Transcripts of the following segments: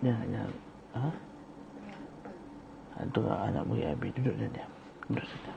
Ya. Aduh, anak murid Abi duduk dan diam. Duduk saja.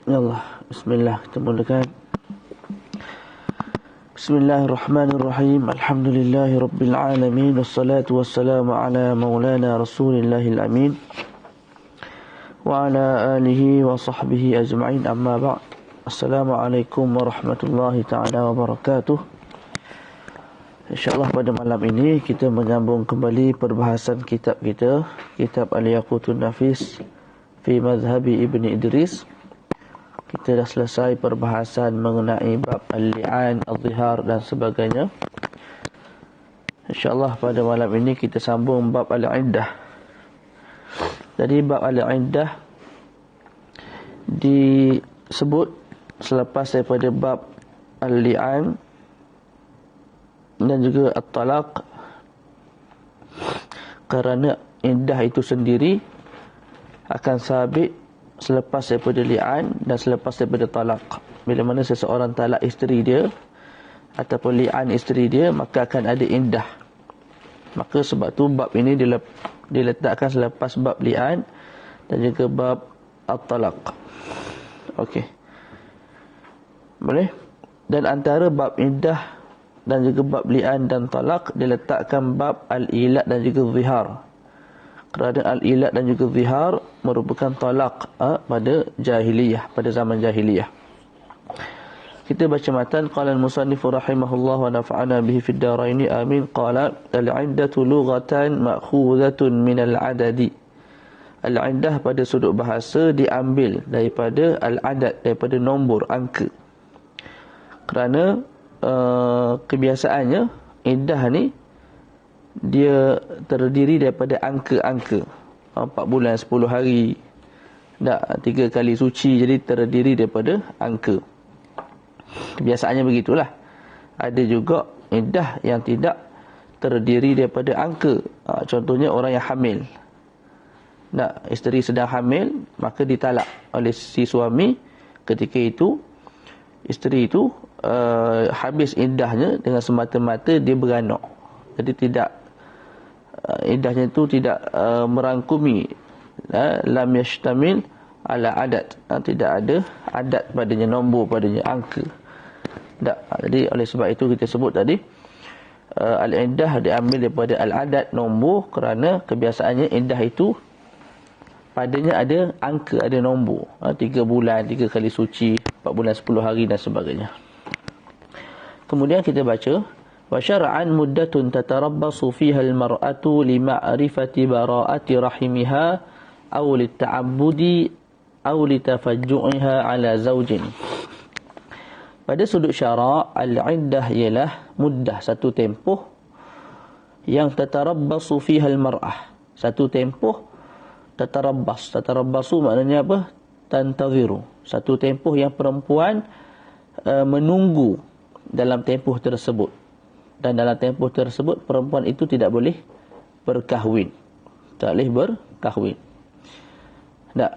Ya Allah, bismillah, kita mulakan. Bismillahirrahmanirrahim. Alhamdulillahi rabbil alamin, wassalatu wassalamu ala maulana rasulillahil amin wa ala alihi wa sahbihi ajma'in, amma ba'd. Assalamualaikum warahmatullahi ta'ala wabarakatuh. InsyaAllah pada malam ini kita menyambung kembali perbahasan kitab kita, kitab Al-Yaqutun Nafis fi Madhhabi Ibn Idris. Kita dah selesai perbahasan mengenai bab al-li'an, al-zihar dan sebagainya. InsyaAllah pada malam ini kita sambung bab al-iddah. Jadi bab al-iddah disebut selepas daripada bab al-li'an dan juga at-talaq, kerana iddah itu sendiri akan sabit selepas daripada li'an dan selepas daripada talaq. Bila mana seseorang talak isteri dia ataupun li'an isteri dia, maka akan ada iddah. Maka sebab tu bab ini diletakkan selepas bab li'an dan juga bab at-talaq. Okey, boleh. Dan antara bab iddah dan juga bab li'an dan talaq diletakkan bab al-ilat dan juga zihar. Kerana al-ilat dan juga zihar merupakan talaq pada jahiliyah, pada zaman jahiliyah. Kita baca matan. Qala al-musannif rahimahullah wa nafa'ana bihi fid darain amin. Qala al-iddatu lughatan ma'khudhatun min al-adadi. Al-iddah pada sudut bahasa diambil daripada al-adad, daripada nombor, angka. Kerana kebiasaannya iddah ni dia terdiri daripada angka-angka. 4 bulan, 10 hari, 3 kali suci, jadi terdiri daripada angka. Kebiasaannya begitulah. Ada juga iddah yang tidak terdiri daripada angka. Contohnya orang yang hamil. Isteri sedang hamil, maka ditalak oleh si suami. Ketika itu isteri itu habis iddahnya dengan semata-mata dia beranak. Jadi tidak iddahnya itu tidak merangkumi lam yashtamil ala adat, tidak ada adat padanya, nombor padanya, angka. Jadi oleh sebab itu kita sebut tadi al-iddah diambil daripada al-adat, nombor, kerana kebiasaannya iddah itu padanya ada angka, ada nombor. 3 bulan, 3 kali suci, 4 bulan 10 hari dan sebagainya. Kemudian kita baca, wa syar'an muddatun tatarabbasu fiha al-mar'atu li ma'rifati bara'ati rahimiha aw li ta'abbudi aw li tafajju'iha 'ala zawjin. Pada sudut syarak, al-iddah ialah muddah, satu tempoh yang tatarabbasu fiha al-mar'ah. Satu tempoh tatarabbasu maknanya apa? Tantaziru. Satu tempoh yang perempuan menunggu dalam tempoh tersebut. Dan dalam tempoh tersebut perempuan itu tidak boleh berkahwin. Tak boleh berkahwin. Tak,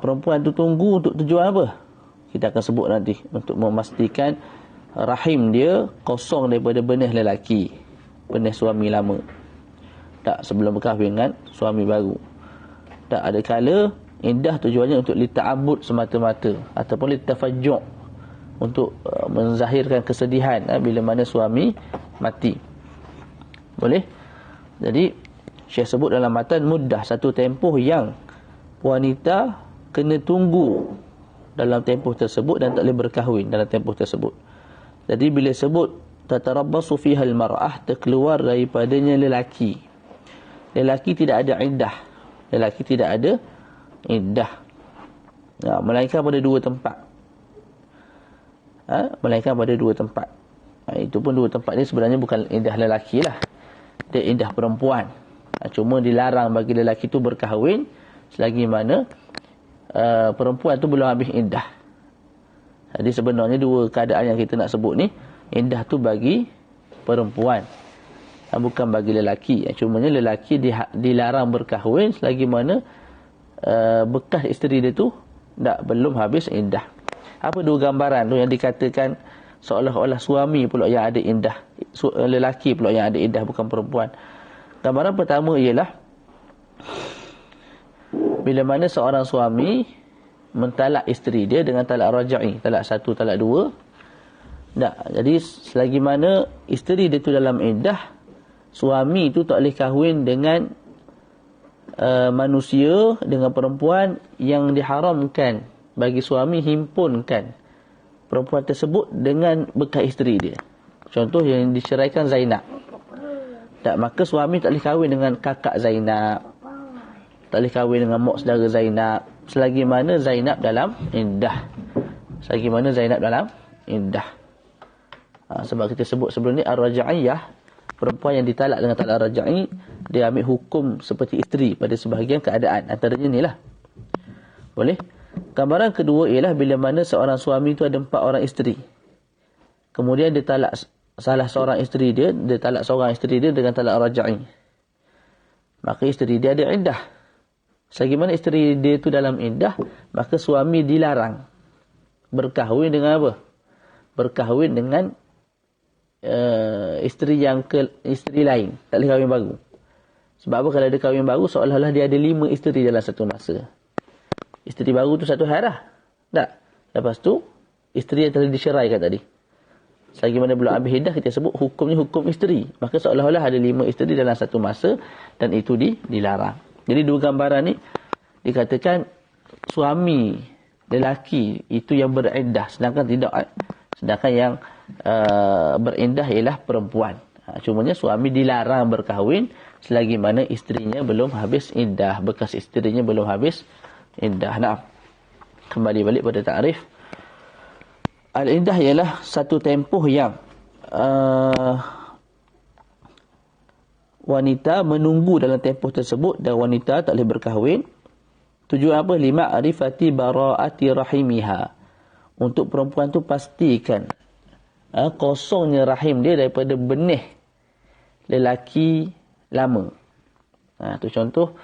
perempuan itu tunggu untuk tujuan apa? Kita akan sebut nanti, untuk memastikan rahim dia kosong daripada benih lelaki, benih suami lama. Tak, sebelum berkahwin dengan suami baru. Tak, ada kala iddah tujuannya untuk lita'abud semata-mata ataupun litafajju', untuk menzahirkan kesedihan bila mana suami mati. Boleh? Jadi Syekh sebut dalam matan muddah, satu tempoh yang wanita kena tunggu dalam tempoh tersebut dan tak boleh berkahwin dalam tempoh tersebut. Jadi bila sebut tatarabbasu fiha al-mar'ah, terkeluar daripadanya lelaki. Lelaki tidak ada iddah. Lelaki tidak ada iddah. Melainkan pada dua tempat. Melainkan pada dua tempat. Itu pun dua tempat ni sebenarnya bukan iddah lelaki lah. Dia iddah perempuan. Cuma dilarang bagi lelaki tu berkahwin selagi mana perempuan tu belum habis iddah. Jadi sebenarnya dua keadaan yang kita nak sebut ni, iddah tu bagi perempuan, bukan bagi lelaki. Cumanya lelaki dilarang berkahwin selagi mana bekas isteri dia tu belum habis iddah. Apa dua gambaran tu yang dikatakan seolah-olah suami pula yang ada iddah, lelaki pula yang ada iddah, bukan perempuan. Gambaran pertama ialah bila mana seorang suami mentalak isteri dia dengan talak raja'i, talak satu, talak dua. Jadi selagi mana isteri dia tu dalam iddah, suami tu tak boleh kahwin dengan manusia, dengan perempuan yang diharamkan bagi suami himpunkan perempuan tersebut dengan bekas isteri dia. Contoh yang diceraikan Zainab. Maka suami tak boleh kahwin dengan kakak Zainab, tak boleh kahwin dengan mak saudara Zainab selagi mana Zainab dalam iddah. Selagi mana Zainab dalam iddah. Sebab kita sebut sebelum ni ar-raja'iyah, perempuan yang ditalak dengan talak raja'i, dia ambil hukum seperti isteri pada sebahagian keadaan. Antaranya ni lah. Boleh? Gambaran kedua ialah bila mana seorang suami tu ada 4 orang isteri. Kemudian dia talak salah seorang isteri dia, dia talak seorang isteri dia dengan talak raja'i. Maka isteri dia ada iddah. Selagi mana isteri dia tu dalam iddah, maka suami dilarang berkahwin dengan apa? Berkahwin dengan isteri isteri lain. Tak boleh kahwin baru. Sebab apa? Kalau dia kahwin baru, seolah-olah dia ada 5 isteri dalam satu masa. Isteri baru tu satu hari dah. Tak. Lepas tu, isteri yang telah diceraikan tadi. Selagi mana belum habis iddah, kita sebut hukumnya hukum isteri. Maka seolah-olah ada 5 isteri dalam satu masa, dan itu dilarang. Jadi dua gambaran ni dikatakan suami lelaki itu yang beriddah, sedangkan yang beriddah ialah perempuan. Cumanya suami dilarang berkahwin selagi mana isterinya belum habis iddah, bekas isterinya belum habis iddah. Kembali balik pada takrif. Al-iddah ialah satu tempoh yang wanita menunggu dalam tempoh tersebut dan wanita tak boleh berkahwin. Tujuan apa? Lima'rifati bara'ati rahimiha. Untuk perempuan tu pastikan kosongnya rahim dia daripada benih lelaki lama. Tu contoh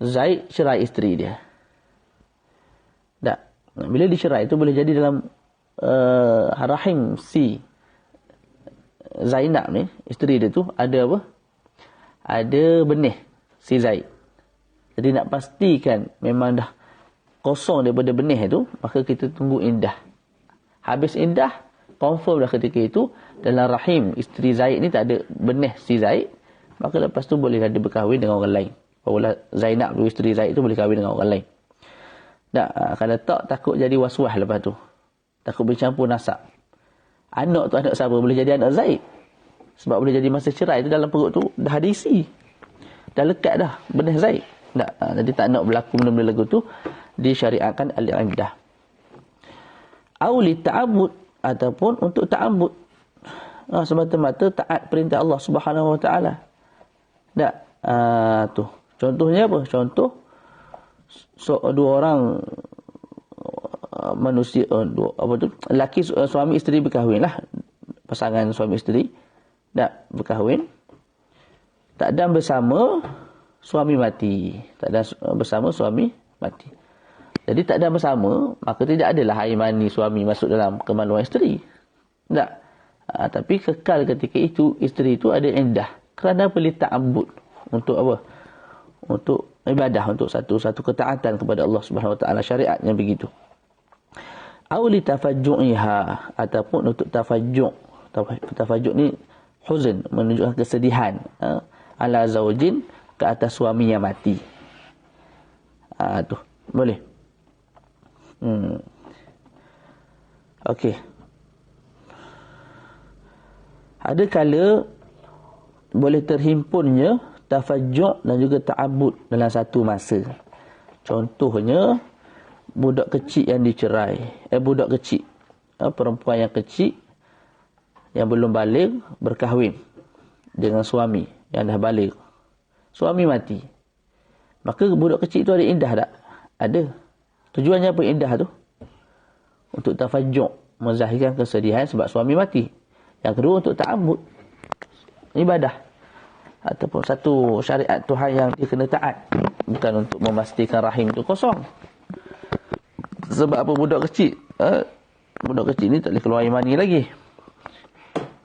Zaid cerai isteri dia. Bila dicerai itu boleh jadi dalam rahim si Zainab ni, isteri dia tu ada apa? Ada benih si Zaid. Jadi nak pastikan memang dah kosong daripada benih itu, maka kita tunggu iddah. Habis iddah, confirm dah ketika itu dalam rahim isteri Zaid ni tak ada benih si Zaid, maka lepas tu bolehlah dia berkahwin dengan orang lain. barulah Zainab tu, isteri Zaid tu boleh kahwin dengan orang lain. Tak, kalau tak takut jadi was-was lepas tu. Takut bercampur nasab. Anak tu anak siapa? Boleh jadi anak Zaid. Sebab boleh jadi masa cerai tu dalam perut tu dah ada isi. Dah lekat dah benih Zaid. Tak, jadi tak nak berlaku benda-benda lagu tu, disyariatkan al-iddah. Au li ta'abbud, ataupun untuk ta'abbud. Semata-mata taat perintah Allah Subhanahu wa taala. Tak, tu. Contohnya apa? Contoh dua orang manusia, lelaki suami isteri berkahwin lah, pasangan suami isteri tak berkahwin, tak ada bersama, suami mati, tak ada bersama, suami mati. Jadi tak ada bersama, maka tidak adalah air mani suami masuk dalam kemaluan isteri. Tak. Tapi kekal ketika itu isteri itu ada iddah. Kerana boleh ta'abbud, untuk apa? Untuk ibadah, untuk satu ketaatan kepada Allah Subhanahu wa taala, syariatnya begitu. Au li tafajju'iha, ataupun untuk tafajju'. Tafajju' ni huzn, menunjukkan kesedihan, ala zaujin, ke atas suami yang mati. Tu boleh. Okey. Ada kala boleh terhimpunnya tafajju' dan juga ta'abbud dalam satu masa. Contohnya budak kecil yang dicerai, budak kecil, perempuan yang kecil yang belum baligh berkahwin dengan suami yang dah baligh. Suami mati. Maka budak kecil tu ada iddah tak? Ada. Tujuannya apa iddah tu? Untuk tafajju', menzahirkan kesedihan sebab suami mati. Yang kedua untuk ta'abbud, ibadah, ataupun satu syariat Tuhan yang dia kena taat, bukan untuk memastikan rahim tu kosong. Sebab apa? Budak kecil, budak kecil ni tak boleh keluar air mani lagi,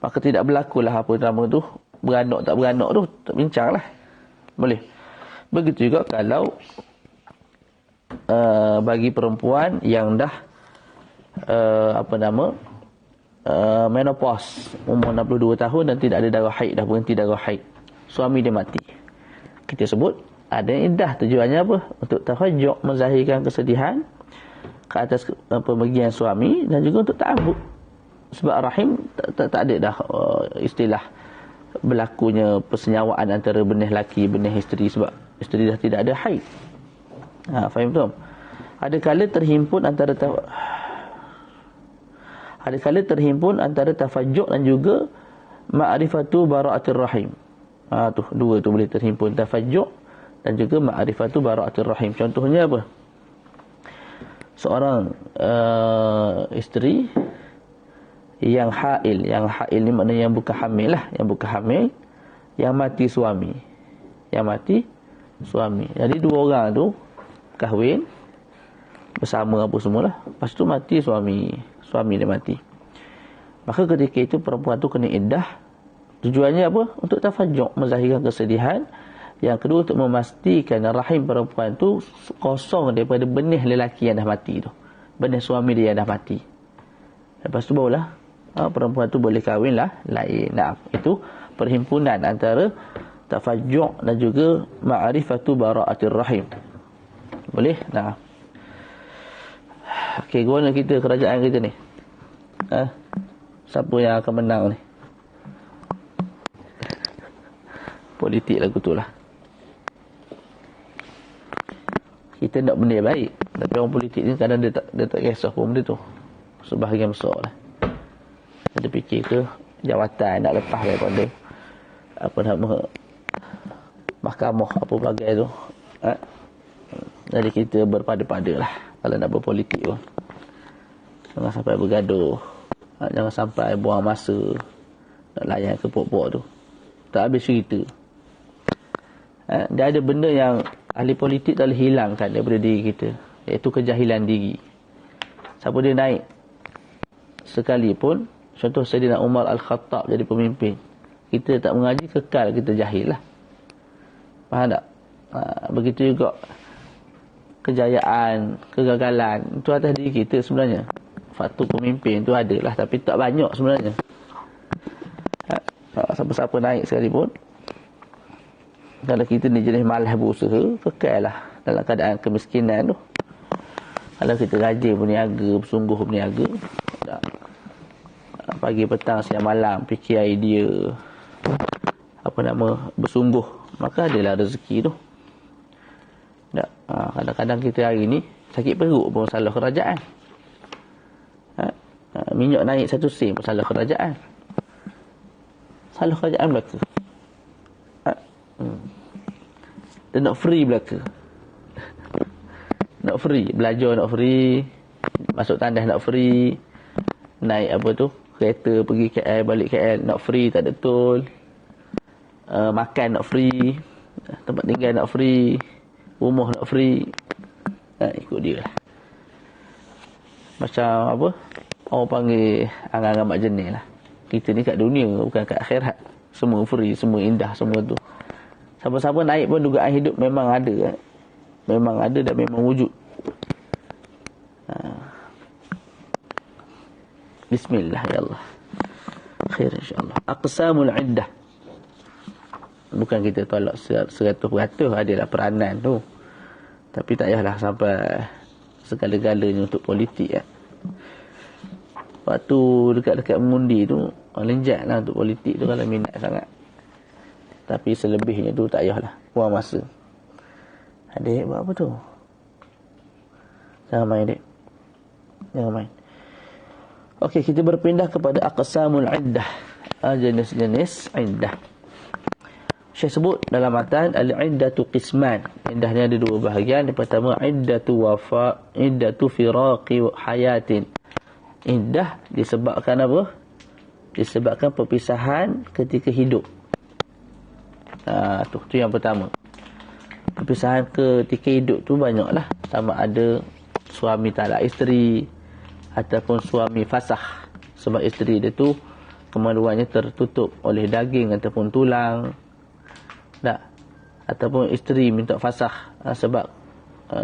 maka tidak berlakulah apa nama tu, beranak tak beranak tu, tak bincang lah. Boleh. Begitu juga kalau bagi perempuan yang dah menopause, umur 62 tahun dan tidak ada darah haid, dah berhenti darah haid, suami dia mati, kita sebut ada iddah. Tujuannya apa? Untuk tafajju', menzahirkan kesedihan ke atas pemergian suami, dan juga untuk ta'abbud. Sebab rahim tak ada dah istilah berlakunya persenyawaan antara benih laki benih isteri, sebab isteri dah tidak ada haid. Faham tak? Ada kala terhimpun antara tafajju' dan juga ma'rifatu bara'atir rahim. Tu dua tu boleh terhimpun, tafajju' dan juga ma'rifatu bara'atir rahim. Contohnya apa? Seorang isteri yang hail ni maknanya yang bukan hamil lah, yang mati suami. Jadi dua orang tu kahwin bersama apa semualah, lepas tu mati suami dia mati. Maka ketika itu perempuan tu kena iddah. Tujuannya apa? Untuk tafajju', menzahirkan kesedihan. Yang kedua untuk memastikan rahim perempuan tu kosong daripada benih lelaki yang dah mati tu, benih suami dia yang dah mati. Lepas tu barulah perempuan tu boleh kahwin lah lain. Itu perhimpunan antara tafajju' dan juga ma'rifatu bara'atir rahim. Boleh? Okey, gimana kita kerajaan kita ni? Siapa yang akan menang ni? Politik lagu tu lah. Kita nak benda yang baik, tapi orang politik ni kadang dia tak kisah pun benda tu. Sebahagian besar lah. Dia fikir ke jawatan nak lepas daripada apa nama mahkamah apa bagai tu. Jadi kita berpada-pada lah kalau nak berpolitik pun. Jangan sampai bergaduh, jangan sampai buang masa nak layan ke pok-pok tu, tak habis cerita. Dia ada benda yang ahli politik tak boleh hilangkan daripada diri kita, iaitu kejahilan diri. Siapa dia naik sekalipun, contoh Sayyidina Umar Al-Khattab jadi pemimpin, kita tak mengaji, kekal kita jahil lah. Faham tak? Begitu juga kejayaan, kegagalan, itu atas diri kita sebenarnya. Faktor pemimpin tu adalah, tapi tak banyak sebenarnya. Siapa-siapa naik sekalipun, Kalau kita ni jenis malas berusaha, kekal lah dalam keadaan kemiskinan tu. Kalau kita rajin berniaga, bersungguh berniaga, pagi petang siang malam fikir idea, bersungguh, maka adalah rezeki tu. Kadang-kadang kita hari ni sakit perut pun salah kerajaan. Minyak naik 1 sen pun salah kerajaan. Salah kerajaan belaka. Dia nak free belaka. Nak free, belajar nak free, masuk tandas nak free, naik kereta pergi KL balik KL nak free, tak ada tol. Makan nak free, tempat tinggal nak free, rumah nak free. Ikut dia lah. Macam orang panggil angan-angan mak jenis lah. Kita ni kat dunia, bukan kat akhirat. Semua free, semua indah, semua tu. Siapa-siapa naik pun dugaan hidup memang ada kan? Memang ada dan memang wujud. Bismillah ya Allah. Khair insyaAllah. Aqsamul iddah. Bukan kita tolak 100% adalah peranan tu. Tapi tak payahlah sampai segala-galanya untuk politik. Waktu dekat-dekat mengundi tu, lenjat lah untuk politik tu kalau minat sangat. Tapi selebihnya tu tak payahlah. Buang masa. Adik buat apa tu? Jangan main, adik. Jangan main. Okey, kita berpindah kepada aqsamul iddah. Jenis-jenis iddah. Syekh sebut dalam matan al-iddatu qisman. Iddahnya ada 2 bahagian. Yang pertama iddatu wafa, iddatu firaqi hayatin. Iddah disebabkan apa? Disebabkan perpisahan ketika hidup. Tu yang pertama. Perpisahan ketika hidup tu banyaklah. Sama ada suami talak isteri ataupun suami fasakh. Sebab isteri dia tu kemaluannya tertutup oleh daging ataupun tulang. Tak. Ataupun isteri minta fasakh sebab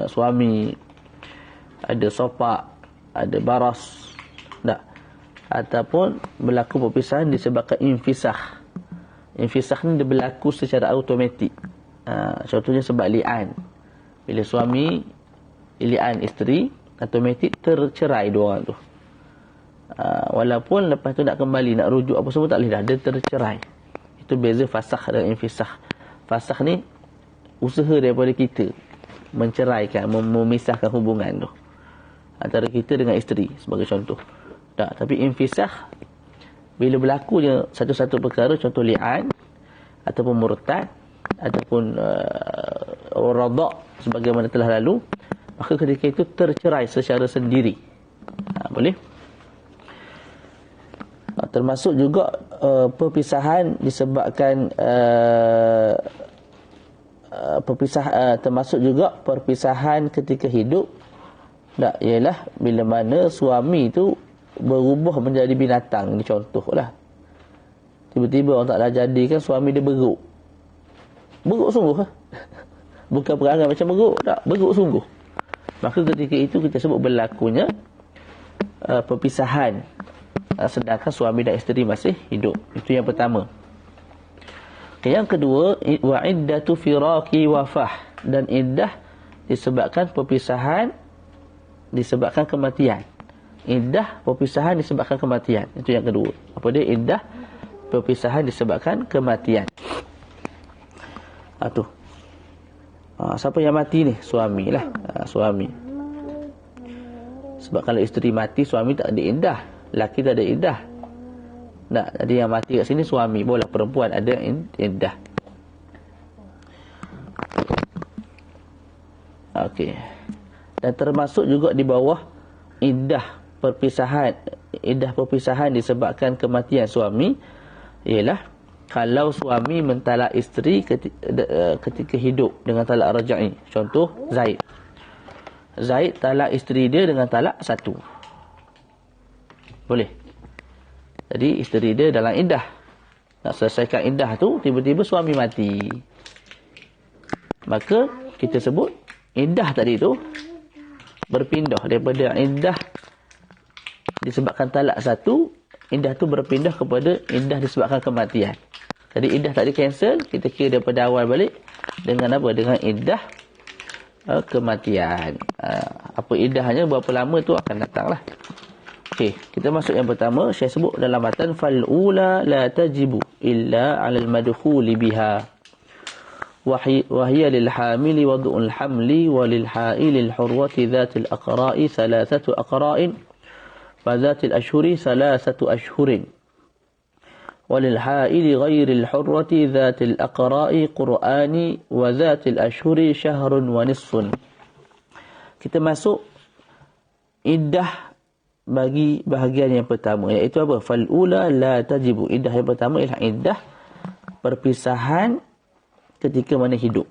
suami ada sopak, ada baras. Tak. Ataupun berlaku perpisahan disebabkan infisah. Infisah ni dia berlaku secara automatik. Contohnya sebab li'an. Bila suami li'an isteri, automatik tercerai 2 orang tu. Walaupun lepas tu nak kembali, nak rujuk apa semua tak boleh dah, dia tercerai. Itu beza fasakh dan infisah. Fasakh ni usaha daripada kita menceraikan, memisahkan hubungan tu antara kita dengan isteri sebagai contoh. Tak, tapi infisah bila berlakunya satu-satu perkara, contoh li'an ataupun murtad ataupun radha' sebagaimana telah lalu, maka ketika itu tercerai secara sendiri. Boleh? Termasuk juga perpisahan disebabkan termasuk juga perpisahan ketika hidup. Tak, ialah bila mana suami itu berubah menjadi binatang. Ini contohlah. Tiba-tiba orang taklah jadikan suami dia beruk. Beruk sungguh. Bukan perangai macam beruk. Tak, beruk sungguh. Maka ketika itu kita sebut berlakunya perpisahan. Sedangkan suami dan isteri masih hidup. Itu yang pertama. Yang kedua, wa iddatu firaqi wafah. Dan iddah disebabkan perpisahan, disebabkan kematian. Iddah perpisahan disebabkan kematian. Itu yang kedua. Apa dia? Iddah perpisahan disebabkan kematian. Tu. Siapa yang mati ni? Suami lah. Suami. Sebab kalau isteri mati, suami tak ada iddah. Laki tak ada iddah. Tak, jadi yang mati kat sini suami. Boleh perempuan ada iddah. Okey. Dan termasuk juga di bawah iddah perpisahan disebabkan kematian suami ialah kalau suami mentalak isteri ketika hidup dengan talak raj'i. Contoh Zaid. Zaid talak isteri dia dengan talak 1. Boleh. Jadi isteri dia dalam iddah. Nak selesaikan iddah tu, tiba-tiba suami mati. Maka kita sebut iddah tadi tu berpindah daripada iddah disebabkan talak 1, iddah tu berpindah kepada iddah disebabkan kematian. Jadi iddah tak di cancel, kita kira daripada awal balik, Dengan apa? Dengan iddah kematian. Apa iddahnya, berapa lama tu akan datanglah. Okey, kita masuk yang pertama. Saya sebut dalam matan fal ula la tajibu illa 'ala al-madkhuli biha. Wa hiya lil hamili wad'ul hamli wa lil ha'il al hurwati dhatil aqra'i thalathatu aqra'in wa dhatil ashhuri thalathatu ashhurin. وللحائل غير الحرة ذات الأقراء قرآن وذات الأشهر شهر ونصف. Kita masuk iddah bagi bahagian yang pertama, iaitu apa? Fal'ula la tajibu. Iddah yang pertama ialah iddah perpisahan ketika mana hidup.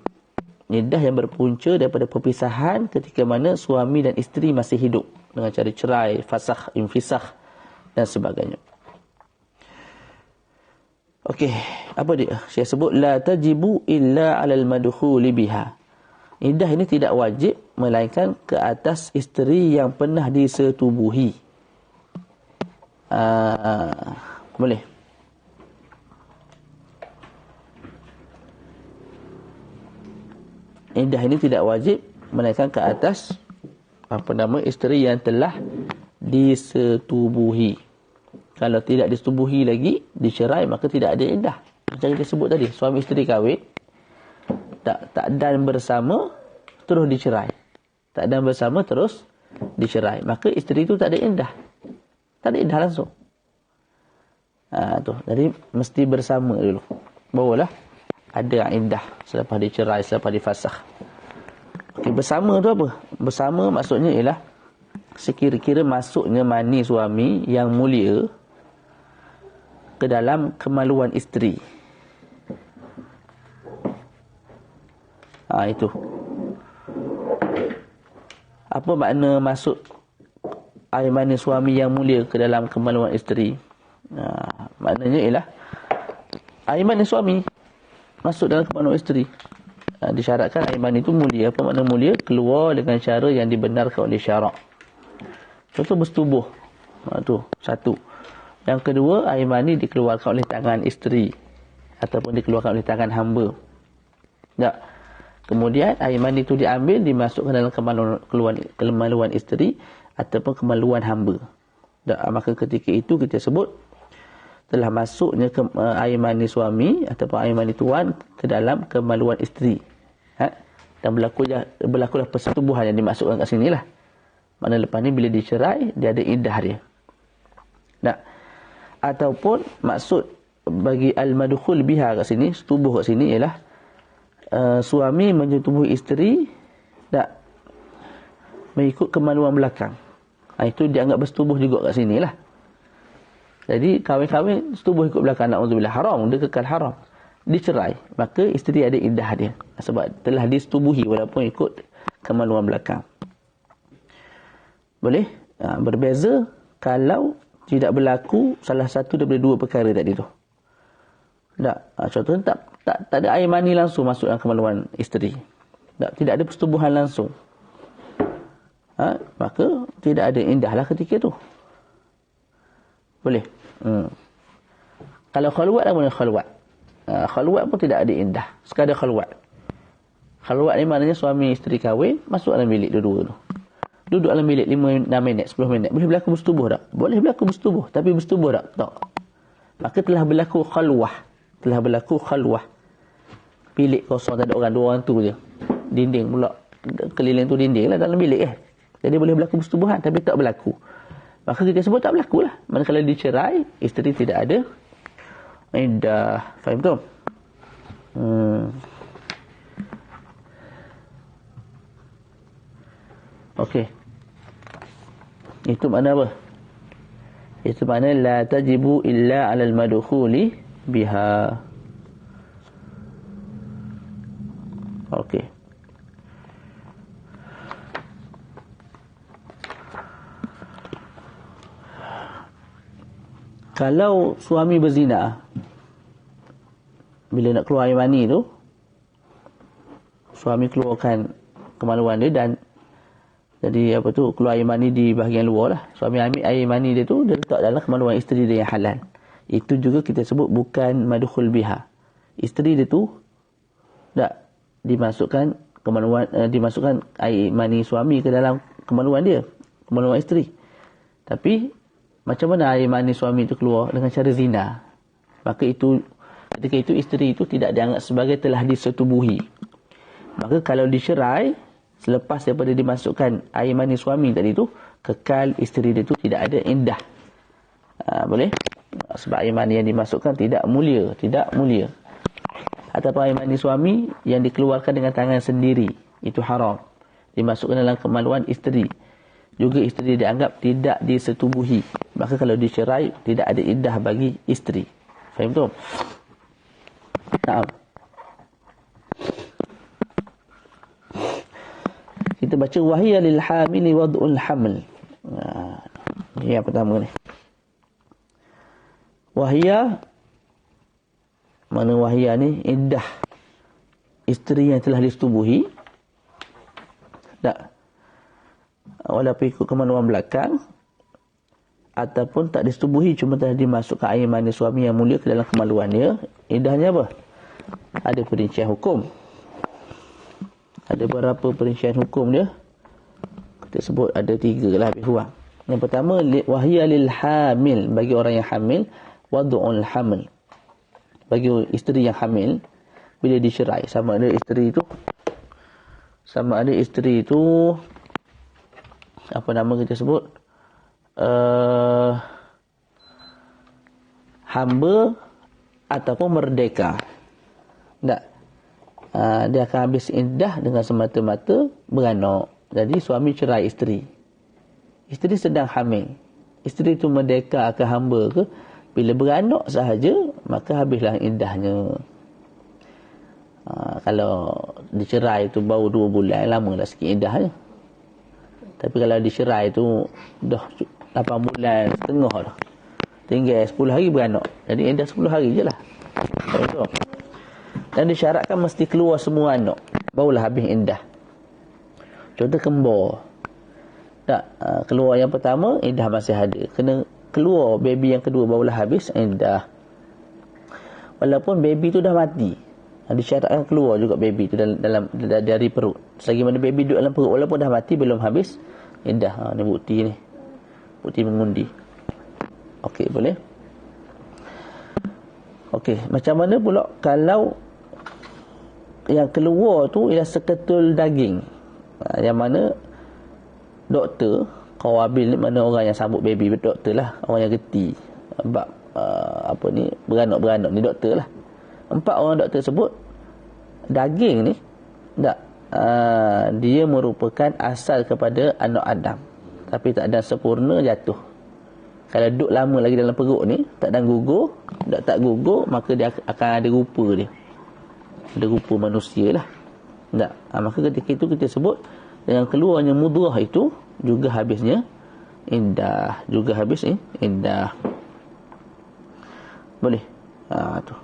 Iddah yang berpunca daripada perpisahan ketika mana suami dan isteri masih hidup, dengan cara cerai, fasakh, infisakh dan sebagainya. Okey, apa dia? Saya sebut la tajibu illa 'alal madkhuli biha. Iddah ini tidak wajib melainkan ke atas isteri yang pernah disetubuhi. Boleh. Iddah ini tidak wajib melainkan ke atas isteri yang telah disetubuhi. Kalau tidak disetubuhi lagi, dicerai, maka tidak ada iddah. Macam kita sebut tadi, suami isteri kahwin, tak dan bersama, terus dicerai. Tak dan bersama, terus dicerai. Maka isteri itu tak ada iddah. Tak ada iddah langsung. Jadi mesti bersama dulu. Barulah ada iddah selepas dicerai, selepas difasakh. Okey, bersama tu apa? Bersama maksudnya ialah sekira-kira masuknya mani suami yang mulia ke dalam kemaluan isteri. Itu. Apa makna masuk air mani suami yang mulia ke dalam kemaluan isteri? Maknanya ialah air mani suami masuk dalam kemaluan isteri. Disyaratkan air mani itu mulia. Apa makna mulia? Keluar dengan cara yang dibenarkan oleh syarak. Contoh bersetubuh. Itu satu. Yang kedua, air mani dikeluarkan oleh tangan isteri ataupun dikeluarkan oleh tangan hamba. Tak. Kemudian air mani itu diambil, dimasukkan dalam kemaluan isteri ataupun kemaluan hamba. Tak. Maka ketika itu kita sebut telah masuknya air mani suami ataupun air mani tuan ke dalam kemaluan isteri. Dan berlakulah persetubuhan yang dimasukkan kat sinilah. Maknanya lepas ni bila dicerai, dia ada iddah dia. Tak. Ataupun maksud bagi al-madkhul biha kat sini, setubuh kat sini ialah suami menyetubuhi isteri tak mengikut kemaluan belakang. Itu dianggap bersetubuh juga kat sini lah. Jadi kahwin-kahwin setubuh ikut belakang, na'udzubillah, haram, dia kekal haram. Dicerai, maka isteri ada iddah dia sebab telah disetubuhi walaupun ikut kemaluan belakang. Boleh? Berbeza kalau tidak berlaku salah satu daripada dua perkara tadi tu. Tak. Contohnya tak ada air mani langsung masuk dalam kemaluan isteri. Tidak ada persetubuhan langsung. Maka tidak ada iddah lah ketika tu. Boleh. Kalau khalwat, apa makna khalwat? Khalwat pun tidak ada iddah. Sekadar khalwat. Khalwat ni maknanya suami isteri kahwin, masuk dalam bilik dua-dua tu. Duduk dalam bilik 5-6 minit, 10 minit. Boleh berlaku bersetubuh tak? Boleh berlaku bersetubuh. Tapi bersetubuh tak? Tak. Maka telah berlaku khalwah. Telah berlaku khalwah. Bilik kosong, tak ada orang, 2 orang tu je. Dinding pula. Keliling tu dinding lah dalam bilik . Jadi boleh berlaku bersetubuhan, tapi tak berlaku. Maka kita sebut tak berlaku lah. Manakala dicerai, isteri tidak ada iddah. Faham tu? Okey. Itu makna apa? Itu makna la tajibu illa 'alal madkhuli biha. Okey. Kalau suami berzina, bila nak keluar air mani tu, suami keluarkan kemaluan dia dan jadi keluar air mani di bahagian luar lah. Suami ambil air mani dia tu, dia letak dalam kemaluan isteri dia yang halal. Itu juga kita sebut bukan madkhul biha. Isteri dia tu tak dimasukkan dimasukkan air mani suami ke dalam kemaluan dia, kemaluan isteri. Tapi macam mana air mani suami itu keluar? Dengan cara zina. Maka itu, ketika itu isteri itu tidak dianggap sebagai telah disetubuhi. Maka kalau dicerai, selepas daripada dimasukkan air mani suami tadi itu, kekal isteri dia itu tidak ada indah. Boleh? Sebab air mani yang dimasukkan tidak mulia. Ataupun air mani suami yang dikeluarkan dengan tangan sendiri, itu haram. Dimasukkan dalam kemaluan isteri. Juga isteri dianggap tidak disetubuhi. Maka kalau dicerai, tidak ada iddah bagi isteri. Faham tu? Naam. Kita baca wahiyya lil hamili wad'ul haml. Ini yang pertama ni. Wahiyya, mana wahiyya ni? Iddah isteri yang telah disetubuhi. Tak. Walaupun ikut kemaluan belakang ataupun tak disetubuhi, cuma telah dimasukkan air mani suami yang mulia ke dalam kemaluan dia, iddahnya apa? Ada perincian hukum. Ada berapa perincian hukum dia? Kita sebut ada 3 lah, lebih kurang. Yang pertama, wahiyya lil hamil, bagi orang yang hamil, wad'ul haml, bagi isteri yang hamil bila dicerai, sama ada isteri itu apa nama kita sebut, hamba ataupun merdeka. Tak. Dia akan habis iddah dengan semata-mata beranak. Jadi suami cerai isteri. Isteri sedang hamil. Isteri itu merdeka ke hamba ke, bila beranak sahaja, maka habislah iddahnya. Kalau dicerai itu baru 2 bulan, lama dah sikit iddahnya. Tapi kalau dicerai itu dah 8 bulan setengah dah. Tinggal 10 hari beranak. Jadi iddah 10 hari je lah. Betul. Dan disyaratkan mesti keluar semua anak, barulah habis iddah. Contoh kembar. Tak, keluar yang pertama, iddah masih ada. Kena keluar baby yang kedua, barulah habis iddah. Walaupun baby tu dah mati, disyaratkan keluar juga baby tu dalam dari perut. Selagi mana baby duduk dalam perut, walaupun dah mati, belum habis iddah. Ni bukti ni. Bukti mengundi. Okey, boleh? Okey, macam mana pula kalau yang keluar tu ialah seketul daging, yang mana doktor qawabil ni, mana orang yang sambut baby, doktor lah, orang yang geti bab beranak ni doktor lah. 4 orang doktor sebut daging ni tak, dia merupakan asal kepada anak Adam, tapi tak ada sempurna jatuh. Kalau duduk lama lagi dalam perut ni, tak dan gugur, tak gugur, maka dia akan ada rupa dia, ada rupa manusia lah. Tak. Maka ketika itu kita sebut dengan keluarnya mudrah itu juga habisnya iddah, juga habis iddah. Boleh? Tu.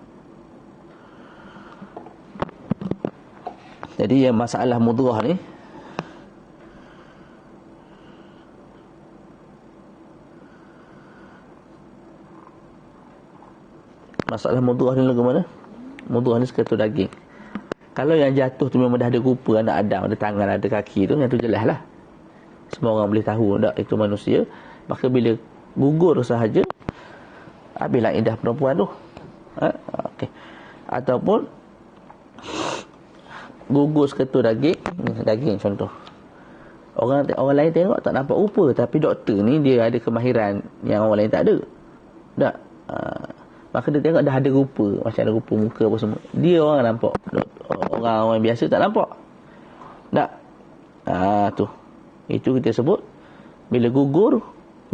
Jadi yang masalah mudrah ni, masalah mudrah ni lagu mana? Mudrah ni seketul daging. Kalau yang jatuh tu memang dah ada rupa anak Adam, ada tangan, ada kaki tu, yang tu jelas lah, semua orang boleh tahu tak itu manusia. Maka bila gugur sahaja, habislah iddah perempuan tu. Okey. Ataupun gugur seketul daging contoh. Orang lain tengok tak nampak rupa, tapi doktor ni dia ada kemahiran yang orang lain tak ada. Tak. Maka dia tengok dah ada rupa, macam ada rupa muka apa semua. Dia orang nampak. Orang biasa tak nampak. Tak. Tu. Itu kita sebut bila gugur,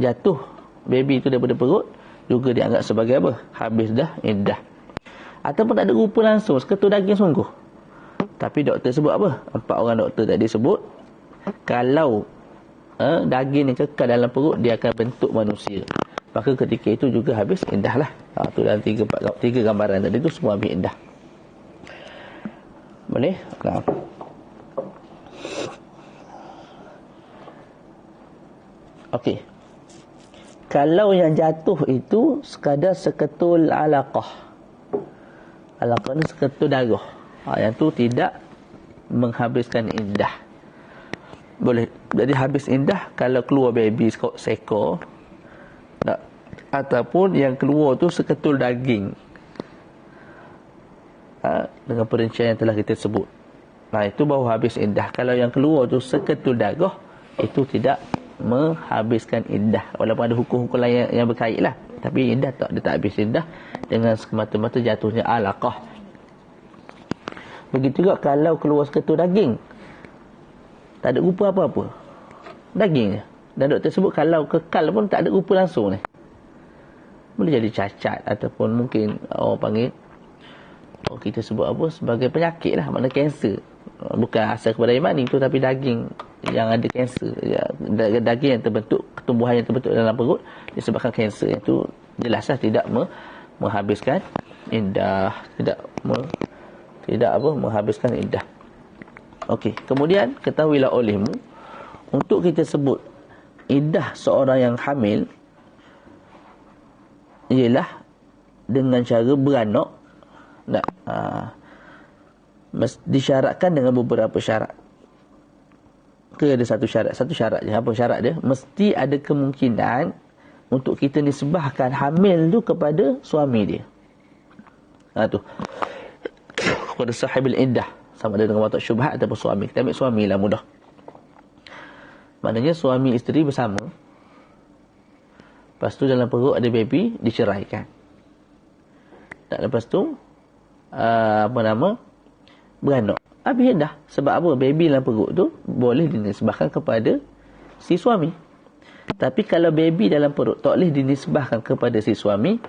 jatuh baby itu daripada perut, juga dianggap sebagai apa? Habis dah iddah. Ataupun tak ada rupa langsung, seketul daging sungguh. Tapi doktor sebut apa? 4 orang doktor tadi sebut, kalau daging ni kekal dalam perut, dia akan bentuk manusia. Maka ketika itu juga habis iddah lah. Tu dalam 3 gambaran tadi tu semua habis iddah. Boleh? Nah. Okey. Kalau yang jatuh itu sekadar seketul alaqah. Alaqah ni seketul darah. Yang tu tidak menghabiskan iddah. Boleh. Jadi habis iddah kalau keluar baby seekor, tak, ataupun yang keluar tu seketul daging, dengan perincian yang telah kita sebut. Nah, itu baru habis iddah. Kalau yang keluar tu seketul darah, itu tidak menghabiskan iddah. Walaupun ada hukum-hukum lain yang berkait lah, tapi iddah tak, dia tak habis iddah dengan semata-mata jatuhnya alaqah. Begitu juga kalau keluar seketul daging, tak ada rupa apa-apa, dagingnya. Dan doktor sebut kalau kekal pun tak ada rupa langsung ni, boleh jadi cacat ataupun mungkin orang panggil, kita sebut apa, sebagai penyakit lah, makna kanser. Bukan asal kepada mani tu, tapi daging yang ada kanser, daging yang terbentuk, tumbuhan yang terbentuk dalam perut disebabkan kanser, itu jelaslah tidak menghabiskan iddah, tidak menghabiskan iddah. Okey, kemudian ketahuilah olehmu, untuk kita sebut iddah seorang yang hamil ialah dengan cara beranak. Disyaratkan dengan beberapa syarat. Ada satu syarat je. Apa syarat dia? Mesti ada kemungkinan untuk kita nisbahkan hamil tu kepada suami dia. Tu kepada sahibul iddah, sama ada dengan watak syubhat ataupun suami. Kita ambil suami lah, mudah. Maknanya suami isteri bersama, lepas tu dalam perut ada baby, diceraikan. Dan lepas tu beranak, habis dah. Sebab apa? Baby dalam perut tu boleh dinisbahkan kepada si suami. Tapi kalau baby dalam perut tak boleh dinisbahkan kepada si suami,